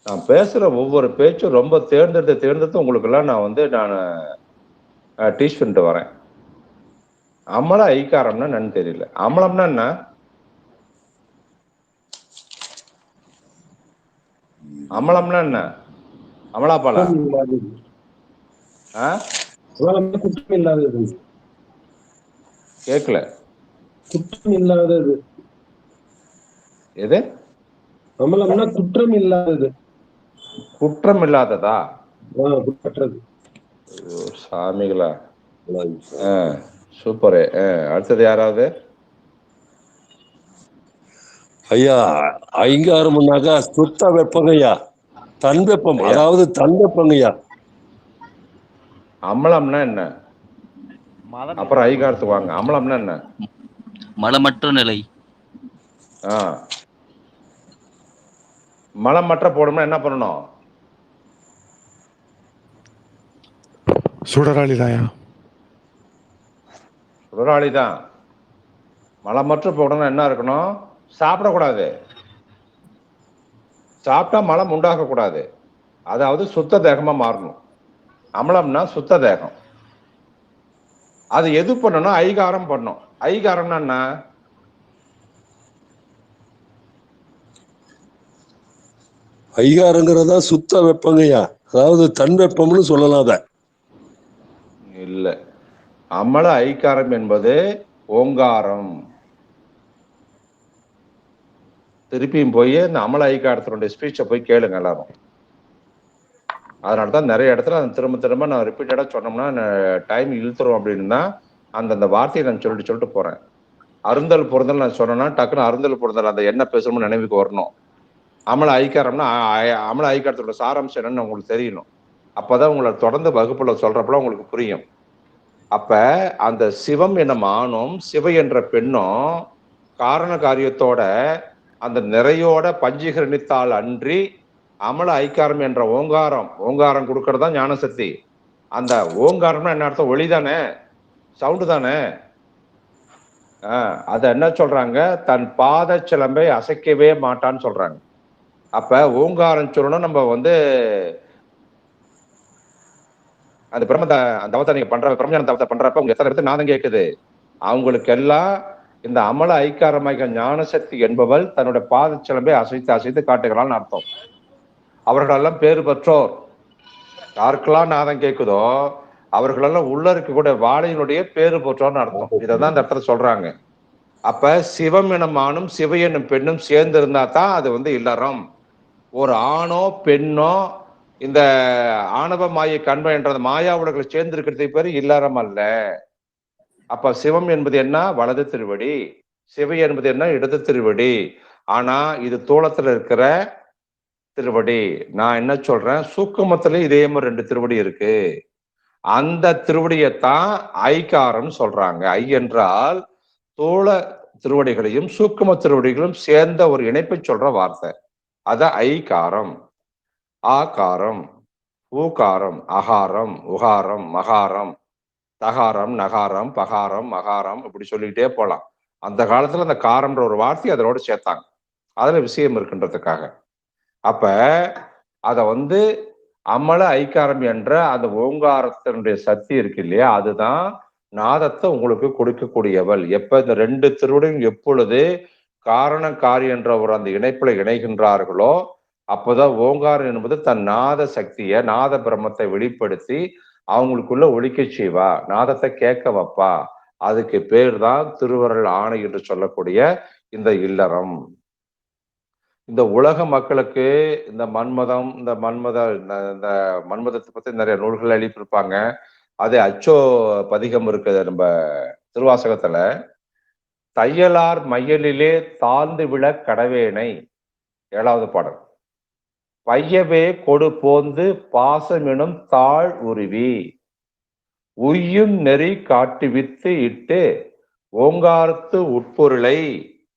நான் பேசுற ஒவ்வொரு பேச்சும் ரொம்ப தேர்ந்தெடுத்து உங்களுக்கு எல்லாம் நான் டீச் பண்ணிட்டு வரேன். அமல ஐக்காரம்னா என்னன்னு தெரியல. அமலம்னா என்ன? அமலம்னா என்ன? அமலாபாலா? குற்றம் இல்லாதது. கேட்கல. குற்றம் இல்லாதது. எது? அமலம்னா குற்றம் இல்லாதது. குற்றம் இல்லாததா? குற்றற்றது. சாமிகளா, சூப்பரு. அடுத்தது யாராவது? ஐயா, ஐங்காரம்னாக்கா சுத்த வெப்பங்கய்யா. தன் வெப்பம், அதாவது தன் வெப்பங்கய்யா. அமலம்னா என்ன? அப்புறம் ஐகாரத்துக்கு வாங்க. அமலம்னா என்ன? மலமற்ற நிலை. மலமற்ற போடணும்னா என்ன பண்ணணும்? சுடராளிதான். மலமற்ற போடணும்னா என்ன இருக்கணும்? சாப்பிடக்கூடாது. சாப்பிட்டா மலம் உண்டாக கூடாது. அதாவது சுத்த தேகமா மாறணும். அமலம்னா சுத்த தேகம். அது எது பண்ணணும்? ஐகாரம் பண்ணும். ஐகாரம்னா என்ன? ஐகாரங்கிறதா சுத்த வெப்பங்கய்யா. அதாவது தன் வெப்பம்னு சொல்லலாம். அத இல்ல. அமல ஐகாரம் என்பது ஓங்காரம். திருப்பியும் போய் இந்த அமல ஐகாரத்தினுடைய ஸ்பீச்சை போய் கேளுங்க எல்லாரும். அதனாலதான் நிறைய இடத்துல திரும்ப நான் ரிப்பீட்டடா சொன்னோம்னா டைம் இழுத்துரும் அப்படின்னு தான் அந்தந்த வார்த்தையை நான் சொல்லிட்டு போறேன். அருந்தல் பொருந்தல் நான் சொன்னேன்னா டக்குன்னு அருந்தல் பொருந்தல் அந்த என்ன பேசணும்னு நினைவுக்கு வரணும். அமல ஐக்காரம்னா அமல ஐக்காரத்தோட சாராம்சம் என்னன்னு உங்களுக்கு தெரியணும். அப்பதான் உங்களை தொடர்ந்து வகுப்புல சொல்றப்பல உங்களுக்கு புரியும். அப்ப அந்த சிவம் என்ற ஆணும் சிவ என்ற பெண்ணும் காரண காரியத்தோட அந்த நிறையோட பஞ்சீகரணித்தால் அன்றி அமல ஐக்காரம் என்ற ஓங்காரம் கொடுக்கறதா ஞானசக்தி. அந்த ஓங்காரம்னா என்ன அர்த்தம்? ஒளி தானே, சவுண்டு தானே. அத என்ன சொல்றாங்க? தன் பாத சிலம்பை அசைக்கவே மாட்டான்னு சொல்றாங்க. அப்ப ஓங்காரம் சொல்லணும். நம்ம வந்து அந்த தவத்தை நீங்க பிரம்மஞான தவத்தை பண்றப்ப உங்க எத்தனை பேருக்கு நாதம் கேட்குது? அவங்களுக்கெல்லாம் இந்த அமல ஐக்காரமாக ஞானசக்தி என்பவள் தன்னுடைய பாதச்சிலம்பை அசைத்து அசைத்து காட்டுகிறான்னு அர்த்தம். அவர்களெல்லாம் பேறு பெற்றோர். யாருக்கெல்லாம் நாதம் கேட்குதோ அவர்களெல்லாம் உள்ள இருக்கக்கூடிய வாழையினுடைய பேறு பெற்றோர்னு அர்த்தம். இதைதான் இந்த இடத்துல சொல்றாங்க. அப்ப சிவம் எனும் ஆணும் சிவ எனும் பெண்ணும் சேர்ந்து இருந்தா தான் அது வந்து இல்லறம். ஒரு ஆணோ பெண்ணோ இந்த ஆணவ மாயை கண்ப என்ற மாயா உலகளை சேர்ந்து இருக்கிறது பேரு இல்லறம் அல்ல. அப்ப சிவம் என்பது என்ன? வலது திருவடி. சிவை என்பது என்ன? இடது திருவடி. ஆனா இது தூளத்துல இருக்கிற திருவடி. நான் என்ன சொல்றேன், சூக்குமத்துல இதே மாதிரி 2 திருவடி இருக்கு. அந்த திருவடியைத்தான் ஐகாரம் சொல்றாங்க. ஐ என்றால் தோள திருவடிகளையும் சூக்கும திருவடிகளும் சேர்ந்த ஒரு இணைப்பை சொல்ற வார்த்தை. அத ஐகாரம். ஆகாரம், ஊகாரம், அகாரம், உகாரம், மகாரம், தகாரம், நகாரம், பகாரம், மகாரம், இப்படி சொல்லிக்கிட்டே போலாம். அந்த காலத்துல அந்த காரம்ன்ற ஒரு வார்த்தை அதோட சேர்த்தாங்க. அதுல விஷயம் இருக்கின்றதுக்காக. அப்ப அத வந்து அமல ஐக்காரம் என்ற அந்த ஓங்காரத்தினுடைய சக்தி இருக்கு இல்லையா, அதுதான் நாதத்தை உங்களுக்கு கொடுக்கக்கூடியவள். எப்ப இந்த 2 திருவடியும் எப்பொழுது காரண காரி என்ற ஒரு அந்த இணைப்புல இணைகின்றார்களோ அப்போதான் ஓங்காரம் என்பது தன் நாத சக்தியை, நாத பிரம்மத்தை வெளிப்படுத்தி அவங்களுக்குள்ள ஒழிக்க செய்வா, நாதத்தை கேட்க வைப்பா. அதுக்கு பேர் தான் திருவருள் ஆணை என்று சொல்லக்கூடிய இந்த இல்லறம். இந்த உலக மக்களுக்கு இந்த மன்மதத்தை பத்தி நிறைய நூல்கள் எழுதியிருப்பாங்க. அது அச்சோ பதிகம் இருக்குது நம்ம திருவாசகத்துல. தையலார் மையலிலே தாழ்ந்து விழ கடவேனை, 7வது பாடல். பையவே கொடு போந்து பாசமெனும் தாழ் உருவி உய்யும் நெறி காட்டுவித்து இட்டு ஓங்காரத்து உட்பொருளை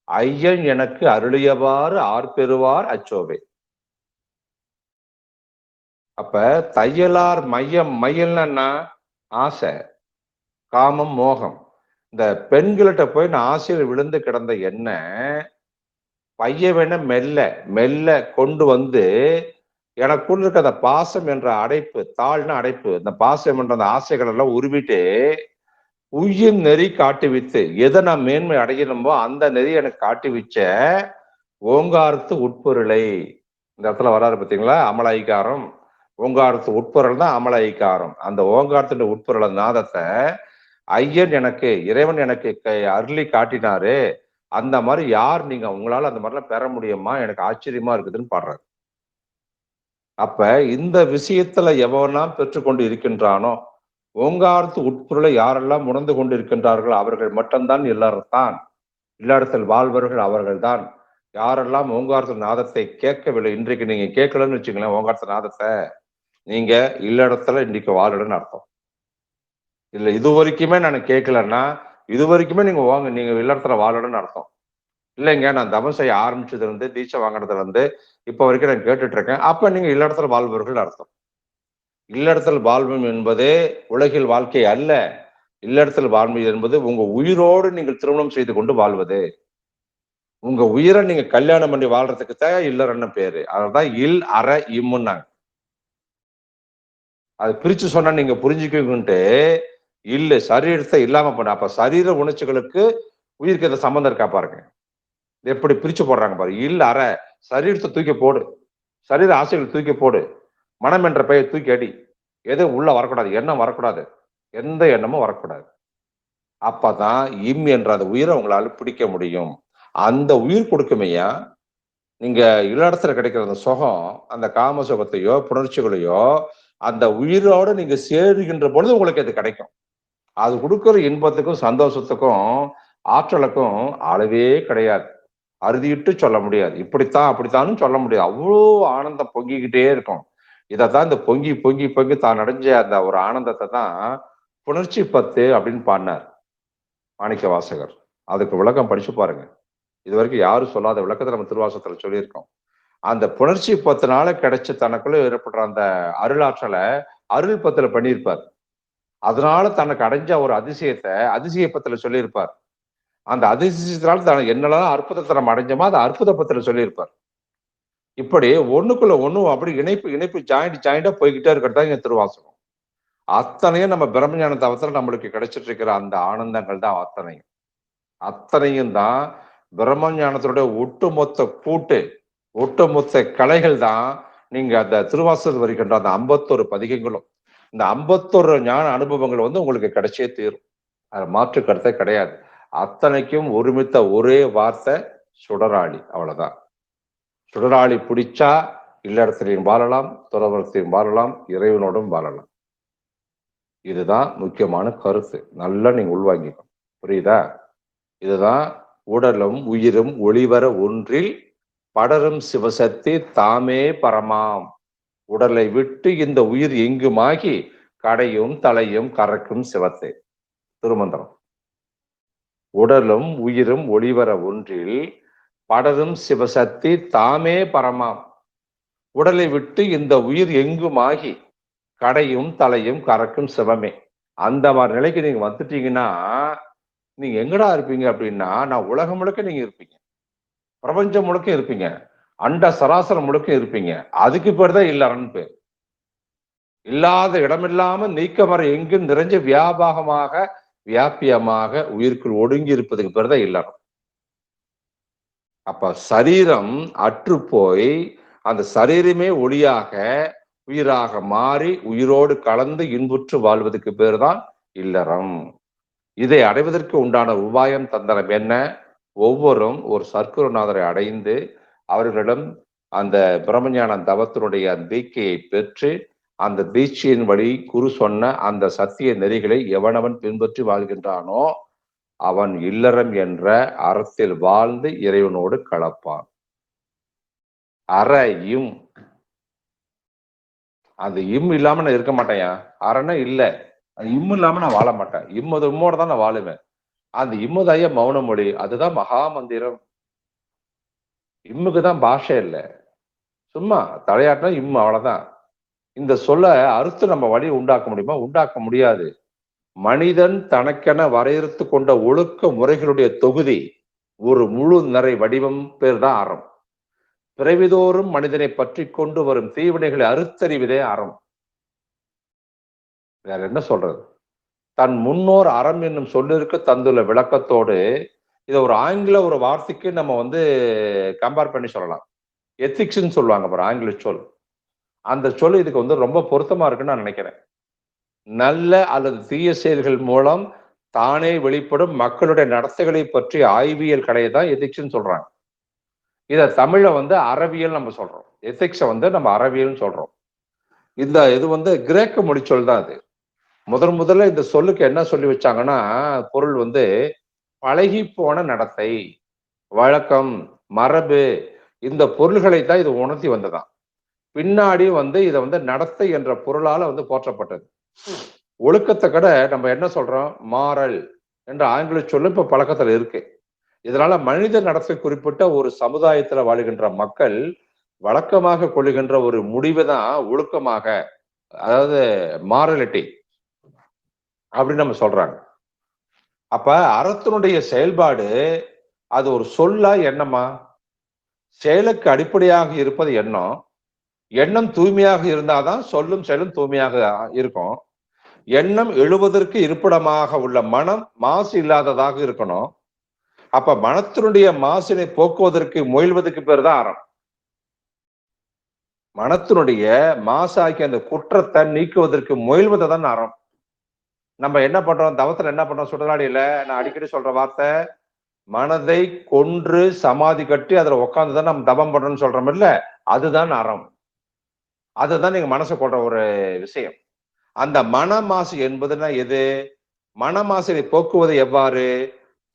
ஐயன் எனக்கு அருளியவாறு ஆர்பெறுவார் அச்சோவே. அப்ப தையலார் மையல்னா ஆசை, காமம், மோகம். இந்த பெண்கள்கிட்ட போய் நான் ஆசையில் விழுந்து கிடந்த என்ன பையவேன மெல்ல மெல்ல கொண்டு வந்து எனக்குள்ள இருக்க அந்த பாசம் என்ற அடைப்பு, தாழ்ன அடைப்பு, இந்த பாசம் என்ற அந்த ஆசைகள் எல்லாம் உருவிட்டு உய்யும் நெறி காட்டி வித்து எதை நான் மேன்மை அடையணுமோ அந்த நெறி எனக்கு காட்டி வச்ச ஓங்காரத்து உட்பொருளை. இந்த இடத்துல வராது பார்த்தீங்களா, அமல ஐகாரம். ஓங்காரத்து உட்பொருள் தான் அமல ஐகாரம். அந்த ஓங்காரத்தின் உட்பொருள் நாதத்தை ஐயன் எனக்கு, இறைவன் எனக்கு அருளி காட்டினாரு. அந்த மாதிரி யார் நீங்க உங்களால அந்த மாதிரிலாம் பெற முடியுமா, எனக்கு ஆச்சரியமா இருக்குதுன்னு பாடுறாரு. அப்ப இந்த விஷயத்துல எவெல்லாம் பெற்றுக்கொண்டு இருக்கின்றானோ, ஓங்காரத்து உட்பொருளை யாரெல்லாம் உணர்ந்து கொண்டு இருக்கின்றார்களோ அவர்கள் மட்டும்தான் இல்லறத்தான். இல்லறத்தில் வாழ்வர்கள் அவர்கள் தான். யாரெல்லாம் ஓங்காரத்து நாதத்தை கேட்கவில்லை, இன்றைக்கு நீங்க கேட்கலன்னு வச்சுங்களேன் ஓங்காரத்து நாதத்தை, நீங்க இல்லறத்துல இன்னைக்கு வாழலன்னு அர்த்தம். இல்ல இது வரைக்குமே நான் கேட்கலன்னா இது வரைக்குமே நீங்க இல்லறத்துல வாழலன்னு அர்த்தம். இல்லைங்க நான் தபம் செய்ய ஆரம்பிச்சதுல இருந்து தீட்சை வாங்கினதுல இருந்து இப்ப வரைக்கும் நான் கேட்டுட்டு இருக்கேன், அப்ப நீங்க இல்லறத்துல வாழ்வர்கள் அர்த்தம். இல்லறத்தில் வாழ்வும் என்பதே உலகில் வாழ்க்கை அல்ல. இல்லறத்தில் வாழ்வு என்பது உங்க உயிரோடு நீங்கள் திருமணம் செய்து கொண்டு வாழ்வது. உங்க உயிரை நீங்க கல்யாணம் பண்ணி வாழ்றதுக்கு தான் இல்லறன்னு பேரு. அதனால்தான் இல் அற இம்முன்னாங்க. அது பிரிச்சு சொன்னா நீங்க புரிஞ்சுக்குன்ட்டு இல்ல சரீரத்தை இல்லாம பண்ண. அப்ப சரீர உணர்ச்சிகளுக்கு உயிருக்கு எந்த சம்பந்தம் இருக்கா பாருங்க, எப்படி பிரிச்சு போடுறாங்க பாரு. இல்ல அற சரீரத்தை தூக்கி போடு, சரீர ஆசைகளை தூக்கி போடு, மனம் என்ற பெயர் தூக்கி அடி, எதுவும் உள்ள வரக்கூடாது, எண்ணம் வரக்கூடாது, எந்த எண்ணமும் வரக்கூடாது. அப்பதான் இம் என்ற அந்த உயிரை உங்களால பிடிக்க முடியும். அந்த உயிர் கொடுக்குமையா நீங்க இல்லறத்துல கிடைக்கிற அந்த சுகம், அந்த காம சுகத்தையோ புணர்ச்சிகளையோ அந்த உயிரோட நீங்க சேருகின்ற பொழுது உங்களுக்கு அது கிடைக்கும். அது கொடுக்குற இன்பத்துக்கும் சந்தோஷத்துக்கும் ஆற்றலுக்கும் அளவே கிடையாது. அறுதிட்டு சொல்ல முடியாது. இப்படித்தான் அப்படித்தானும் சொல்ல முடியாது. அவ்வளோ ஆனந்தம் பொங்கிக்கிட்டே இருக்கும். இதைத்தான் இந்த பொங்கி பொங்கி பொங்கி தான் அடைஞ்ச அந்த ஒரு ஆனந்தத்தை தான் புணர்ச்சி 10 அப்படின்னு பாடினார் மாணிக்க வாசகர். அதுக்கு விளக்கம் படிச்சு பாருங்க. இது வரைக்கும் யாரும் சொல்லாத விளக்கத்தை நம்ம திருவாசகத்துல சொல்லியிருக்கோம். அந்த புணர்ச்சி 10 கிடைச்ச தனக்குள்ள ஏற்படுற அந்த அருளாற்றலை அருள் 10 பண்ணியிருப்பார். அதனால தனக்கு அடைஞ்ச ஒரு அதிசயத்தை அதிசய 10 சொல்லியிருப்பார். அந்த அதிசயத்தினால என்னெல்லாம் அற்புதத்தை நம்ம அடைஞ்சோமோ அதை அற்புத 10 சொல்லியிருப்பார். இப்படி ஒண்ணுக்குள்ள ஒண்ணும் அப்படி இணைப்பு ஜாயிண்டா போய்கிட்டே இருக்கிறதா இங்க திருவாசகம். அத்தனையும் நம்ம பிரம்மஞான தவத்துல நம்மளுக்கு கிடைச்சிட்டு இருக்கிற அந்த ஆனந்தங்கள் தான் அத்தனையும் தான் பிரம்மஞானத்தினுடைய ஒட்டுமொத்த கூட்டு, ஒட்டுமொத்த கலைகள் தான் நீங்க அந்த திருவாசகம் வருகின்ற அந்த 51 பதிகங்களும். இந்த 51 ஞான அனுபவங்கள் உங்களுக்கு கிடைச்சே தீரும். அது மாற்று கருத்தே கிடையாது. அத்தனைக்கும் ஒருமித்த ஒரே வார்த்தை சுடராளி, அவ்வளவுதான். சுடராளி பிடிச்சா இல்லறத்திலையும் வாழலாம், துறவரத்தையும் வாழலாம், இறைவனோடும் வாழலாம். இதுதான் முக்கியமான கருத்து. நல்லா நீங்க உள்வாங்கிக்கணும். புரியுதா? இதுதான் உடலும் உயிரும் ஒளிவர ஒன்றில் படரும் சிவசக்தி தாமே பரமாம். உடலை விட்டு இந்த உயிர் எங்குமாகி கடையும் தலையும் கறக்கும் சிவத்தை. திருமந்திரம். உடலும் உயிரும் ஒளிவர ஒன்றில் படரும் சிவசக்தி தாமே பரமாம். உடலை விட்டு இந்த உயிர் எங்குமாகி கடையும் தலையும் கறக்கும் சிவமே. அந்த மாதிரி நிலைக்கு நீங்க வந்துட்டீங்கன்னா நீங்க எங்கடா இருப்பீங்க அப்படின்னா, நான் உலகம் முழுக்க நீங்க இருப்பீங்க, பிரபஞ்சம் முழுக்க இருப்பீங்க, அண்ட சராசரம் முழுக்க இருப்பீங்க. அதுக்கு பேர் தான் இல்லறன்னு பேர். இல்லாத இடமில்லாம நீக்கமர எங்கும் நிறைஞ்ச வியாபகமாக வியாபியமாக உயிர்க்குள் ஒடுங்கி இருப்பதுக்கு பேர் தான் இல்லறம். அப்ப சரீரம் அற்று போய் அந்த சரீரமே ஒளியாக உயிராக மாறி உயிரோடு கலந்து இன்புற்று வாழ்வதற்கு பேர் தான் இல்லறம். இதை அடைவதற்கு உண்டான உபாயம் தந்திரம் என்ன? ஒவ்வொரும் ஒரு சர்க்குருநாதரை அடைந்து அவர்களிடம் அந்த பிரம்மஞான தவத்தினுடைய தீக்கையை பெற்று அந்த தீட்சையின் வழி குரு சொன்ன அந்த சத்திய நெறிகளை எவனவன் பின்பற்றி வாழ்கின்றானோ அவன் இல்லறம் என்ற அறத்தில் வாழ்ந்து இறைவனோடு கலப்பான். அறையும் அந்த இல்லாம நான் இருக்க மாட்டேயா. அறனா இல்ல, அது இல்லாம நான் வாழ மாட்டேன். இம்மோட தான் நான் வாழுவேன். அந்த இம்முதாய மௌன மொழி, அதுதான் மகா மந்திரம். இம்முக்குதான் பாஷை இல்லை, சும்மா தலையாட்டினா அவ்வளவுதான். இந்த சொல்ல அறுத்து நம்ம வழி உண்டாக்க முடியுமா? உண்டாக்க முடியாது. மனிதன் தனக்கென வரையறுத்து கொண்ட ஒழுக்க முறைகளுடைய தொகுதி ஒரு முழு நிறை வடிவம் பேர் தான் அறம். பிறவிதோறும் மனிதனை பற்றி கொண்டு வரும் தீவினைகளை அறுத்தறிவதே அறம். வேற என்ன சொல்றது? தன் முன்னோர் அறம் என்னும் சொல்லிற்கு தந்துள்ள விளக்கத்தோடு இதை ஒரு ஆங்கில ஒரு வார்த்தைக்கு நம்ம கம்பேர் பண்ணி சொல்லலாம். எத்திக்ஸ்ன்னு சொல்லுவாங்க பாரு, ஆங்கில சொல். அந்த சொல் இதுக்கு ரொம்ப பொருத்தமா இருக்குன்னு நான் நினைக்கிறேன். நல்ல அல்லது தீய செயல்கள் மூலம் தானே வெளிப்படும் மக்களுடைய நடத்தைகளை பற்றி ஆய்வியல் கலையை தான் எத்திக்ஸ்ன்னு சொல்றாங்க. இதை தமிழ்ல அறவியல் நம்ம சொல்றோம். எத்திக்ஸை நம்ம அறவியல்னு சொல்றோம். இது கிரேக்க மொழி சொல் தான். அது முதல்ல இந்த சொல்லுக்கு என்ன சொல்லி வச்சாங்கன்னா, பொருள் பழகி போன நடத்தை, வழக்கம், மரபு, இந்த பொருள்களை தான் இது உணர்த்தி வந்ததான். பின்னாடி இதை நடத்தை என்ற பொருளால போற்றப்பட்டது. ஒழுக்கத்தை கூட நம்ம என்ன சொல்றோம்? மாரல் என்ற ஆங்கில சொல்லு இப்ப பழக்கத்துல இருக்கு. இதனால மனித நடத்தை குறிப்பிட்ட ஒரு சமுதாயத்துல வாழுகின்ற மக்கள் வழக்கமாக கொள்ளுகின்ற ஒரு முடிவு தான் ஒழுக்கமாக, அதாவது மாரலிட்டி அப்படின்னு நம்ம சொல்றாங்க. அப்ப அறத்தினுடைய செயல்பாடு அது ஒரு சொல்லா எண்ணமா? செயலுக்கு அடிப்படையாக இருப்பது எண்ணம். எண்ணம் தூய்மையாக இருந்தாதான் சொல்லும் செயலும் தூய்மையாக இருக்கும். எண்ணம் எழுவதற்கு இருப்பிடமாக உள்ள மனம் மாசு இல்லாததாக இருக்கணும். அப்ப மனத்தினுடைய மாசினை போக்குவதற்கு முயல்வதற்கு பேர் தான் அறம். மனத்தினுடைய மாசாக்கி அந்த குற்றத்தை நீக்குவதற்கு முயல்வதை தான் அறம். நம்ம என்ன பண்றோம்? தவத்துல என்ன பண்றோம்? சுடலாடியில நான் அடிக்கடி சொல்ற வார்த்தை, மனதை கொன்று சமாதி கட்டி அதுல உட்காந்துதான் நம்ம தவம் பண்றோம்னு சொல்றோம் இல்ல, அதுதான் அறம். அதுதான் நீங்க மனசை கொள்ற ஒரு விஷயம். அந்த மன மாசு என்பதுன்னா எது? மன மாசினை போக்குவது எவ்வாறு?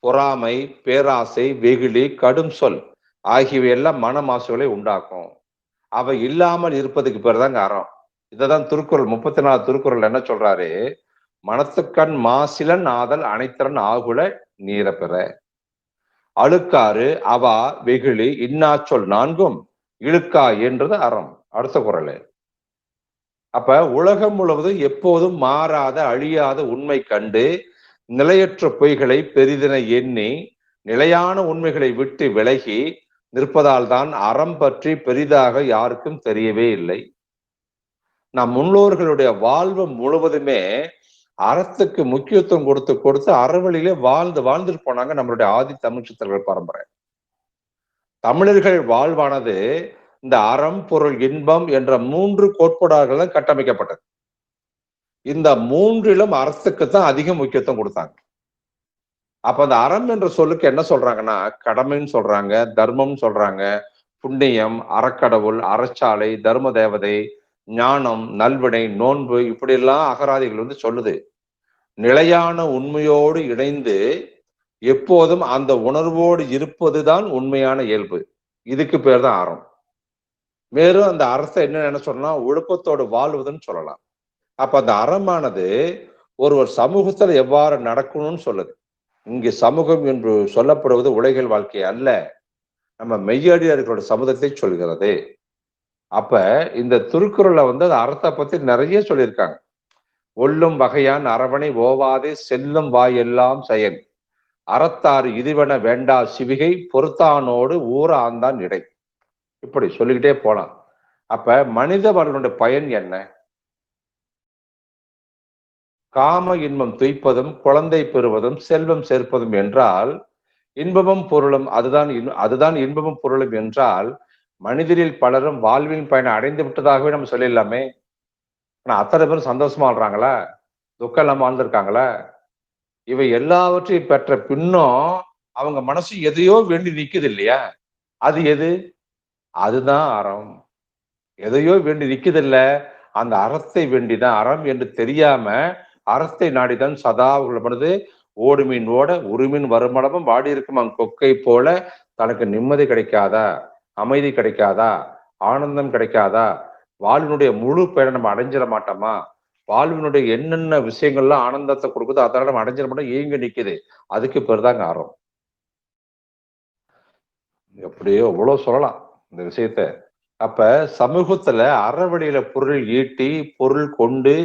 பொறாமை, பேராசை, வெகுளி, கடும் சொல் ஆகியவை எல்லாம் மன மாசுகளை உண்டாக்கும். அவை இல்லாமல் இருப்பதுக்கு பேர் தாங்க அறம். இதைதான் திருக்குறள் 34 திருக்குறள் என்ன சொல்றாரு? மனத்துக்கண் மாசிலன் ஆதல் அனைத்திறன் ஆகுல நீர பெற. அழுக்காறு, அவா, வெகுளி, இன்னாச்சொல் நான்கும் இழுக்கா என்றது அறம். அடுத்த குறள். அப்ப உலகம் முழுவதும் எப்போதும் மாறாத அழியாத உண்மை கண்டு நிலையற்ற பொய்களை பெரிதென எண்ணி நிலையான உண்மைகளை விட்டு விலகி நிற்பதால் தான் அறம் பற்றி பெரிதாக யாருக்கும் தெரியவே இல்லை. நம் முன்னோர்களுடைய வாழ்வு முழுவதுமே அறத்துக்கு முக்கியத்துவம் கொடுத்து அறவழியிலே வாழ்ந்துட்டு போனாங்க நம்மளுடைய ஆதி தமிழ் சித்தர்கள் பரம்பரை. தமிழர்கள் வாழ்வானது இந்த அறம், பொருள், இன்பம் என்ற 3 கோட்பாடுகள் கட்டமைக்கப்பட்டது. இந்த 3லும் அறத்துக்கு தான் அதிக முக்கியத்துவம் கொடுத்தாங்க. அப்ப அந்த அறம் என்ற சொல்லுக்கு என்ன சொல்றாங்கன்னா, கடமைன்னு சொல்றாங்க, தர்மம் சொல்றாங்க, புண்ணியம், அறக்கடவுள், அறச்சாலை, தர்ம தேவதை, ஞானம், நல்வினை, நோன்பு, இப்படி எல்லாம் அகராதிகள் சொல்லுது. நிலையான உண்மையோடு இணைந்து எப்போதும் அந்த உணர்வோடு இருப்பதுதான் உண்மையான இயல்பு. இதுக்கு பேர் தான் அறம். மேலும் அந்த அறத்தை என்ன சொல்லலாம், ஒழுக்கத்தோடு வாழ்வதுன்னு சொல்லலாம். அப்ப அந்த அறமானது ஒரு சமூகத்துல எவ்வாறு நடக்கணும்னு சொல்லுது. இங்கு சமூகம் என்று சொல்லப்படுவது உலகியல் வாழ்க்கை அல்ல, நம்ம மெய்யடியார்களோட சமூகத்தை சொல்கிறது. அப்ப இந்த திருக்குறளை அந்த அறத்தை பத்தி நிறைய சொல்லியிருக்காங்க. ஒல்லும் வகையான் அரவணை ஓவாதே செல்லும் வாய் எல்லாம் செயல் அறத்தாறு இதுவென வேண்டா சிவிகை பொறுத்தானோடு ஊர ஆந்தான் இடை. இப்படி சொல்லிக்கிட்டே போலாம். அப்ப மனித வாழ்வுடைய பயன் என்ன? காம இன்பம் துய்ப்பதும் குழந்தை பெறுவதும் செல்வம் சேர்ப்பதும் என்றால் இன்பமும் பொருளும் அதுதான் இன்பமும் பொருளும் என்றால் மனிதரில் பலரும் வாழ்வின் பயனை அடைந்து விட்டதாகவே நம்ம சொல்லிடலாமே. ஆனா அத்தனை பேரும் சந்தோஷமா வாழ்றாங்களா? துக்கம் இல்லாம வாழ்ந்திருக்காங்களா? இவை எல்லாவற்றையும் பெற்ற பின்னும் அவங்க மனசு எதையோ வேண்டி நிக்குது இல்லையா? அது எது? அதுதான் அறம். எதையோ வேண்டி நிக்குது இல்ல, அந்த அறத்தை வேண்டிதான். அறம் என்று தெரியாம அறத்தை நாடிதான் சதா அவர்களது ஓடுமீன் ஓட உருமின் வருமளவும் வாடி இருக்கும் அங்க கொக்கை போல தனக்கு நிம்மதி கிடைக்காதா, அமைதி கிடைக்காதா, ஆனந்தம் கிடைக்காதா, வாழ்வினுடைய முழு பயனை நம்ம அடைஞ்சிட மாட்டோமா, வாழ்வினுடைய என்னென்ன விஷயங்கள்லாம் ஆனந்தத்தை கொடுக்குதோ அதனால நம்ம அடைஞ்சிட மாட்டோம், ஏங்க நிக்குது. அதுக்கு பேர் தாங்க அறம். எப்படியோ எவ்வளவு சொல்லலாம் இந்த விஷயத்த. அப்ப சமூகத்துல அறவழியில பொருள் ஈட்டி பொருள் கொண்டு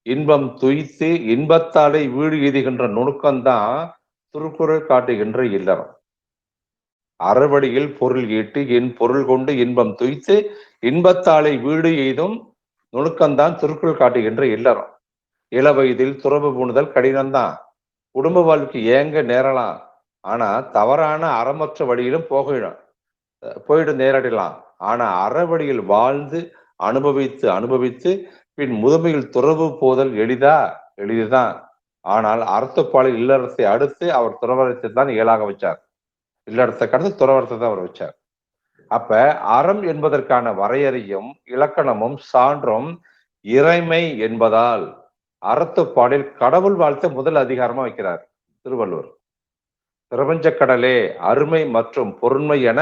இன்பம் துய்த்து இன்பத்தாலே வீடு எய்துகின்ற நுணுக்கம்தான் திருக்குறள் காட்டுகின்ற இல்லறம். அறவழியில் பொருள் ஈட்டி பொருள் கொண்டு இன்பம் துய்த்து இன்பத்தாலே வீடு எய்தும் நுணுக்கம்தான் திருக்குறள் காட்டுகின்ற இல்லறம். இளவயதில் துறவு பூணுதல் கடினம்தான். குடும்ப வாழ்க்கை ஏங்க நேரலாம். ஆனா தவறான அறமற்ற வழியிலும் போயிட்டு நேரடிலாம். ஆனா அறவழியில் வாழ்ந்து அனுபவித்து பின் முதுமையில் துறவு போதல் எளிதுதான். ஆனால் அறத்துப்பாலில் இல்லறத்தை அடுத்து அவர் துறவரத்தை தான் இயலாக வச்சார். இல்லறத்தை கடந்து துறவரத்தை தான் அவர் வச்சார். அப்ப அறம் என்பதற்கான வரையறையும் இலக்கணமும் சான்றும் இறைமை என்பதால் அறத்துப்பாலில் கடவுள் வாழ்த்தை முதல் அதிகாரமா வைக்கிறார் திருவள்ளுவர். பிரபஞ்ச கடலே அருமை மற்றும் பொருண்மை என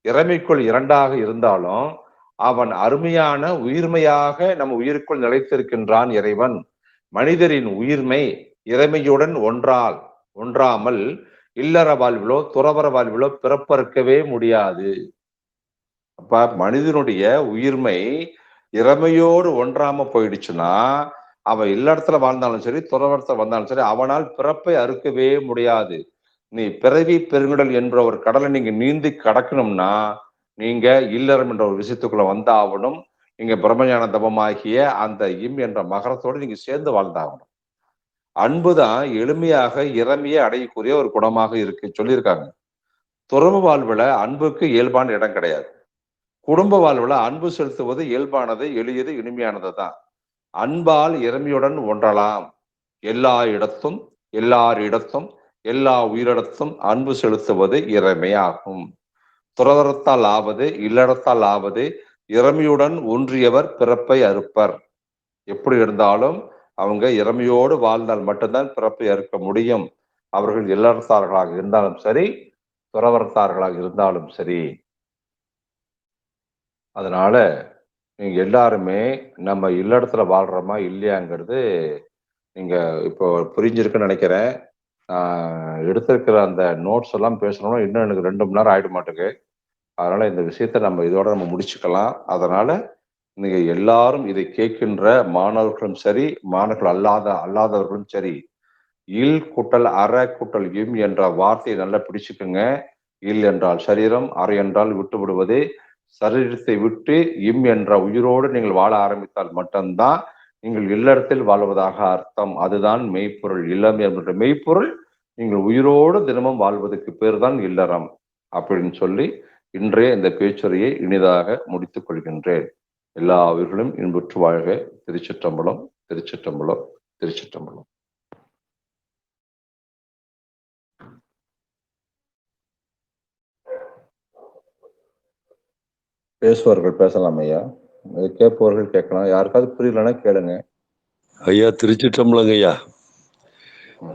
இறைமைக்குள் 2ஆக இருந்தாலும் அவன் அருமையான உயிர்மையாக நம் உயிருக்குள் நிலைத்திருக்கின்றான் இறைவன். மனிதரின் உயிர்மை இறைமையுடன் ஒன்றாமல் இல்லற வாழ்விலோ துறவர வாழ்விலோ பிறப்பறுக்கவே முடியாது. அப்ப மனிதனுடைய உயிர்மை இறைமையோடு ஒன்றாம போயிடுச்சுன்னா அவன் இல்லறத்துல வாழ்ந்தாலும் சரி துறவரத்துல வந்தாலும் சரி அவனால் பிறப்பை அறுக்கவே முடியாது. நீ பிறவி பெருங்கடல் என்ற ஒரு கடலை நீங்க நீந்தி கடக்கணும்னா நீங்க இல்லறம் என்ற ஒரு விஷயத்துக்குள்ள வந்தாகணும். நீங்க பிரம்மஞான தபமாகிய அந்த என்ற மகரத்தோடு நீங்க சேர்ந்து வாழ்ந்தாகணும். அன்புதான் எளிமையாக இறமையை அடையக்கூடிய ஒரு குணமாக இருக்கு சொல்லியிருக்காங்க. துறவு வாழ்வுல அன்புக்கு இயல்பான இடம் கிடையாது. குடும்ப வாழ்வுல அன்பு செலுத்துவது இயல்பானது, எளியது, இனிமையானது தான். அன்பால் இறைமையுடன் ஒன்றலாம். எல்லா இடத்தும் எல்லாரிடத்தும் எல்லா உயிரிடத்தும் அன்பு செலுத்துவது இறைமையாகும். துறவரத்தால் ஆவது இல்லறத்தால் ஆவது இறைமையுடன் ஒன்றியவர் பிறப்பை அறுப்பர். எப்படி இருந்தாலும் அவங்க இறைமையோடு வாழ்ந்தால் மட்டும்தான் பிறப்பை அறுக்க முடியும். அவர்கள் இல்லறத்தார்களாக இருந்தாலும் சரி துறவரத்தார்களாக இருந்தாலும் சரி. அதனால நீங்க எல்லாருமே நம்ம இல்லறத்துல வாழ்றோமா இல்லையாங்கிறது நீங்க இப்போ புரிஞ்சிருக்குன்னு நினைக்கிறேன். எடுத்திருக்கிற அந்த நோட்ஸ் எல்லாம் பேசணும்னா இன்னும் எனக்கு 2 மணி நேரம் ஆயிட மாட்டேங்குது. அதனால இந்த விஷயத்த இதோட நம்ம முடிச்சுக்கலாம். அதனால நீங்க எல்லாரும் இதை கேட்கின்ற மாணவர்களும் சரி மாணவர்கள் அல்லாதவர்களும் சரி இல் கூட்டல் அற கூட்டல் இம் என்ற வார்த்தையை நல்லா பிடிச்சுக்குங்க. இல் என்றால் சரீரம், அறை என்றால் விட்டு விடுவது. சரீரத்தை விட்டு இம் என்ற உயிரோடு நீங்கள் வாழ ஆரம்பித்தால் மட்டும்தான் நீங்கள் இல்லறத்தில் வாழ்வதாக அர்த்தம். அதுதான் மெய்ப்பொருள். இல்லம் என்ற மெய்ப்பொருள் நீங்கள் உயிரோடு தினமும் வாழ்வதற்கு பேர் தான் இல்லறம் அப்படின்னு சொல்லி இன்றைய இந்த பேச்சுரையை இனிதாக முடித்துக் கொள்கின்றேன். எல்லா உயிர்களும் இன்புற்று வாழ்க. திருச்சிற்றம்பலம், திருச்சிற்றம்பலம், திருச்சிற்றம்பலம். பேசுவார்கள் பேசலாம் ஐயா, கேட்பவர்கள் கேட்கலாம். யாருக்காவது புரியலன்னா கேளுங்க ஐயா. திருச்சிற்றம்பலங்க ஐயா.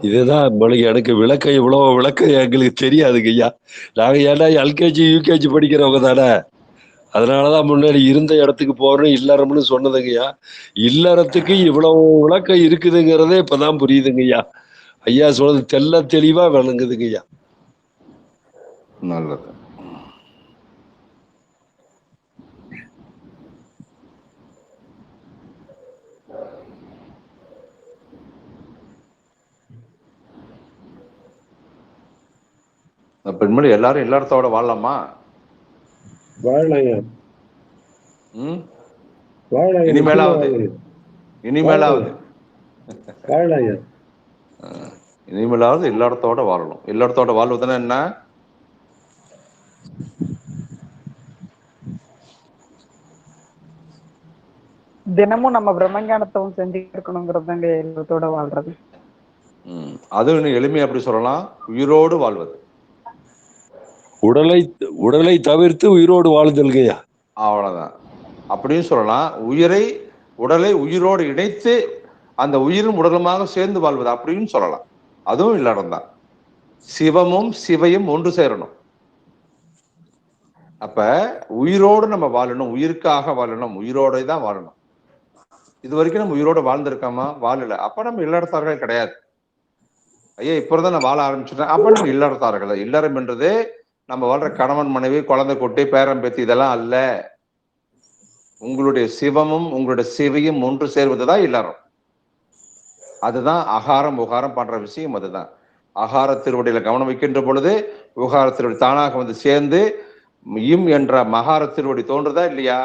இதுதான் எனக்கு விளக்கம், இவ்வளவு விளக்கம் எங்களுக்கு தெரியாதுங்க ஐயா. நாங்க ஏன்னா எல்கேஜி யூகேஜி படிக்கிறவங்க தானே, அதனாலதான் முன்னாடி இருந்த இடத்துக்கு போறோம் இல்லறம்னு சொன்னதுங்கய்யா. இல்லறத்துக்கு இவ்வளவு விளக்கம் இருக்குதுங்கிறதே இப்பதான் புரியுதுங்கய்யா. ஐயா சொல்றது தெல்ல தெளிவா விளங்குதுங்கய்யா. நல்லது. பெண்மணி எல்லாரும் இல்லறத்தோட வாழலாமா? வாழலாம். இனிமேலாவது இனிமேலாவது இனிமேலாவது இல்லறத்தோட வாழணும். இல்லறத்தோட வாழ்வதுன்னா என்ன? தினமும் நம்ம பிரம்மஞானத்தவும் செஞ்சுட்டு இருக்கணுங்கிறதாங்க இல்லறத்தோட வாழ்றது. அது இன்னும் எளிமையா எப்படி சொல்லலாம்? உயிரோடு வாழ்வது. உடலை தவிர்த்து உயிரோடு வாழ்தல்கையா. அவ்வளவுதான். அப்படின்னு சொல்லலாம். உடலை உயிரோடு இணைத்து அந்த உயிரும் உடலுமாக சேர்ந்து வாழ்வது அப்படின்னு சொல்லலாம். அதுவும் இல்லறம் தான். சிவமும் சிவையும் ஒன்று சேரணும். அப்ப உயிரோடு நம்ம வாழணும், உயிருக்காக வாழணும், உயிரோட தான் வாழணும். இது வரைக்கும் நம்ம உயிரோட வாழ்ந்திருக்காமா? வாழல. அப்ப நம்ம இல்லறத்தார்கள் கிடையாது. ஐயா இப்பதான் நான் வாழ ஆரம்பிச்சுட்டேன், அப்ப நம்ம இல்லறத்தார்கள். இல்லறம் என்றது நம்ம வாழ்ற கணவன் மனைவி குழந்தை குட்டி பேரம் பேத்தி இதெல்லாம் அல்ல. உங்களுடைய சிவமும் உங்களுடைய சிவையும் ஒன்று சேர்வதுதான் இல்லறம். அதுதான் அகாரம் உகாரம் பண்ற விஷயம். அதுதான் அகார திருவடியில கவனம் வைக்கின்ற பொழுது உகார திருவடி தானாக வந்து சேர்ந்து இம் என்ற மகார திருவடி தோன்றுதா இல்லையா?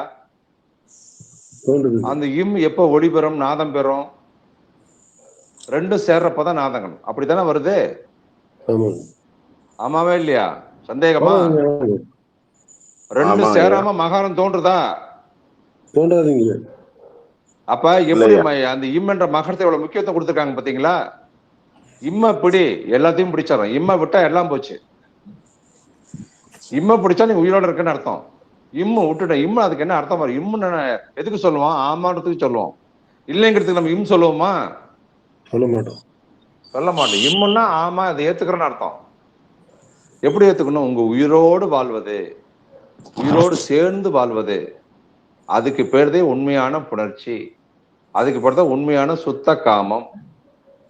அந்த இம் எப்ப ஒளி பெறும், நாதம் பெறும்? ரெண்டும் சேர்றப்பதான் நாதங்கள். அப்படித்தானே வருது? ஆமாவே இல்லையா? சந்தேகமா? ரெண்டு சேராம மகாரம் தோன்றுதா? தோன்றாதீங்க. அப்ப எப்படி அந்த இம் என்ற மகரத்தை எவ்வளவு முக்கியத்துவம் கொடுத்துருக்காங்க பாத்தீங்களா? இம்ம பிடி, எல்லாத்தையும் பிடிச்சாரோம். இம்ம விட்டா எல்லாம் போச்சு. இம்ம பிடிச்சா நீங்க உயிரோட இருக்குன்னு அர்த்தம். இம்மு விட்டுட்டேன். இம்மு அதுக்கு என்ன அர்த்தம்? இம்முன்னு எதுக்கு சொல்லுவோம்? ஆமான்றதுக்கு சொல்லுவோம். இல்லைங்கிறதுக்கு நம்ம இம் சொல்லுவோமா? சொல்ல மாட்டோம். சொல்ல மாட்டோம். இம்முன்னா ஆமா அதை ஏத்துக்கிறேன்னு அர்த்தம். எப்படி ஏத்துக்கணும்? உங்க உயிரோடு வாழ்வது, உயிரோடு சேர்ந்து வாழ்வது, அதுக்கு பேர்தே உண்மையான புணர்ச்சி. அதுக்கு பேர் தான் உண்மையான சுத்த காமம்.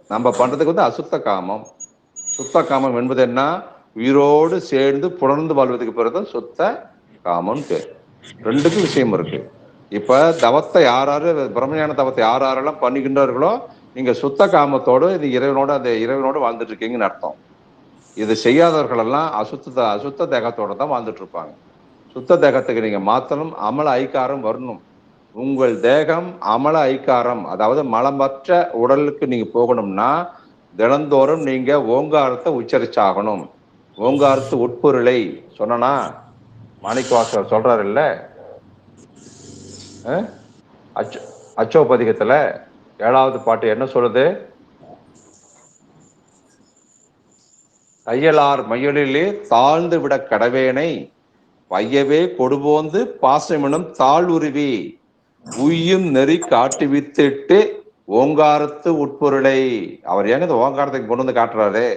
நம்ம பண்றதுக்கு வந்து அசுத்த காமம். சுத்த காமம் என்பது என்ன? உயிரோடு சேர்ந்து புணர்ந்து வாழ்வதுக்கு பேர் தான் சுத்த காமம் பேர். ரெண்டுக்கும் விஷயம் இருக்கு. இப்ப தவத்தை யாராரு பிரம்மஞான தவத்தை யாரெல்லாம் பண்ணுகின்றார்களோ நீங்க சுத்த காமத்தோடு இது இறைவனோட அந்த இறைவனோடு வாழ்ந்துட்டு இருக்கீங்கன்னு அர்த்தம். இது செய்யாதவர்கள் எல்லாம் அசுத்த தேகத்தோட தான் வாழ்ந்துட்டு இருப்பாங்க. சுத்த தேகத்துக்கு நீங்க மாத்தணும். அமல ஐக்காரம் வரணும். உங்கள் தேகம் அமல ஐக்காரம், அதாவது மலமற்ற உடலுக்கு நீங்க போகணும்னா தினந்தோறும் நீங்க ஓங்காரத்தை உச்சரிச்சாகணும். ஓங்காரத்து உட்பொருளை சொன்னா மாணிக்கவாசகர் சொல்றாரு இல்ல, அச்சோபதிகத்துல 7வது பாட்டு என்ன சொல்லுது? தையலார் மையலிலே தாழ்ந்து விட கடவேனை பையவே கொடுபோந்து பாசமெனும் தாழ்வுருவி உய்யும் நெறி காட்டி வித்துட்டு ஓங்காரத்து உட்பொருளை. அவர் ஏங்க இந்த ஓங்காரத்துக்கு கொண்டு வந்து காட்டுறாரு?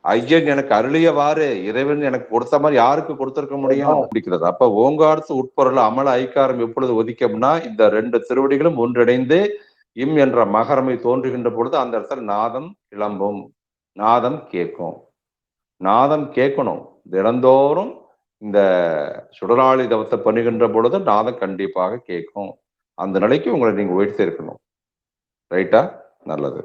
ஐயன் எனக்கு அருளியவாறு இறைவன் எனக்கு கொடுத்த மாதிரி யாருக்கு கொடுத்திருக்க முடியும் பிடிக்கிறது. அப்ப ஓங்காரத்து உட்பொருள் அமல ஐக்காரம் எப்பொழுது ஒதுக்கம்னா இந்த 2 திருவடிகளும் ஒன்றிணைந்து இம் என்ற மகரமை தோன்றுகின்ற பொழுது அந்த இடத்துல நாதம் கிளம்பும், நாதம் கேட்கும். நாதம் கேட்கணும். தினந்தோறும் இந்த சுடராளி தவத்தை பண்ணுகின்ற பொழுது நாதம் கண்டிப்பாக கேட்கும். அந்த நிலைக்கு உங்களை நீங்க உயர்த்தி இருக்கணும். ரைட்டா? நல்லது.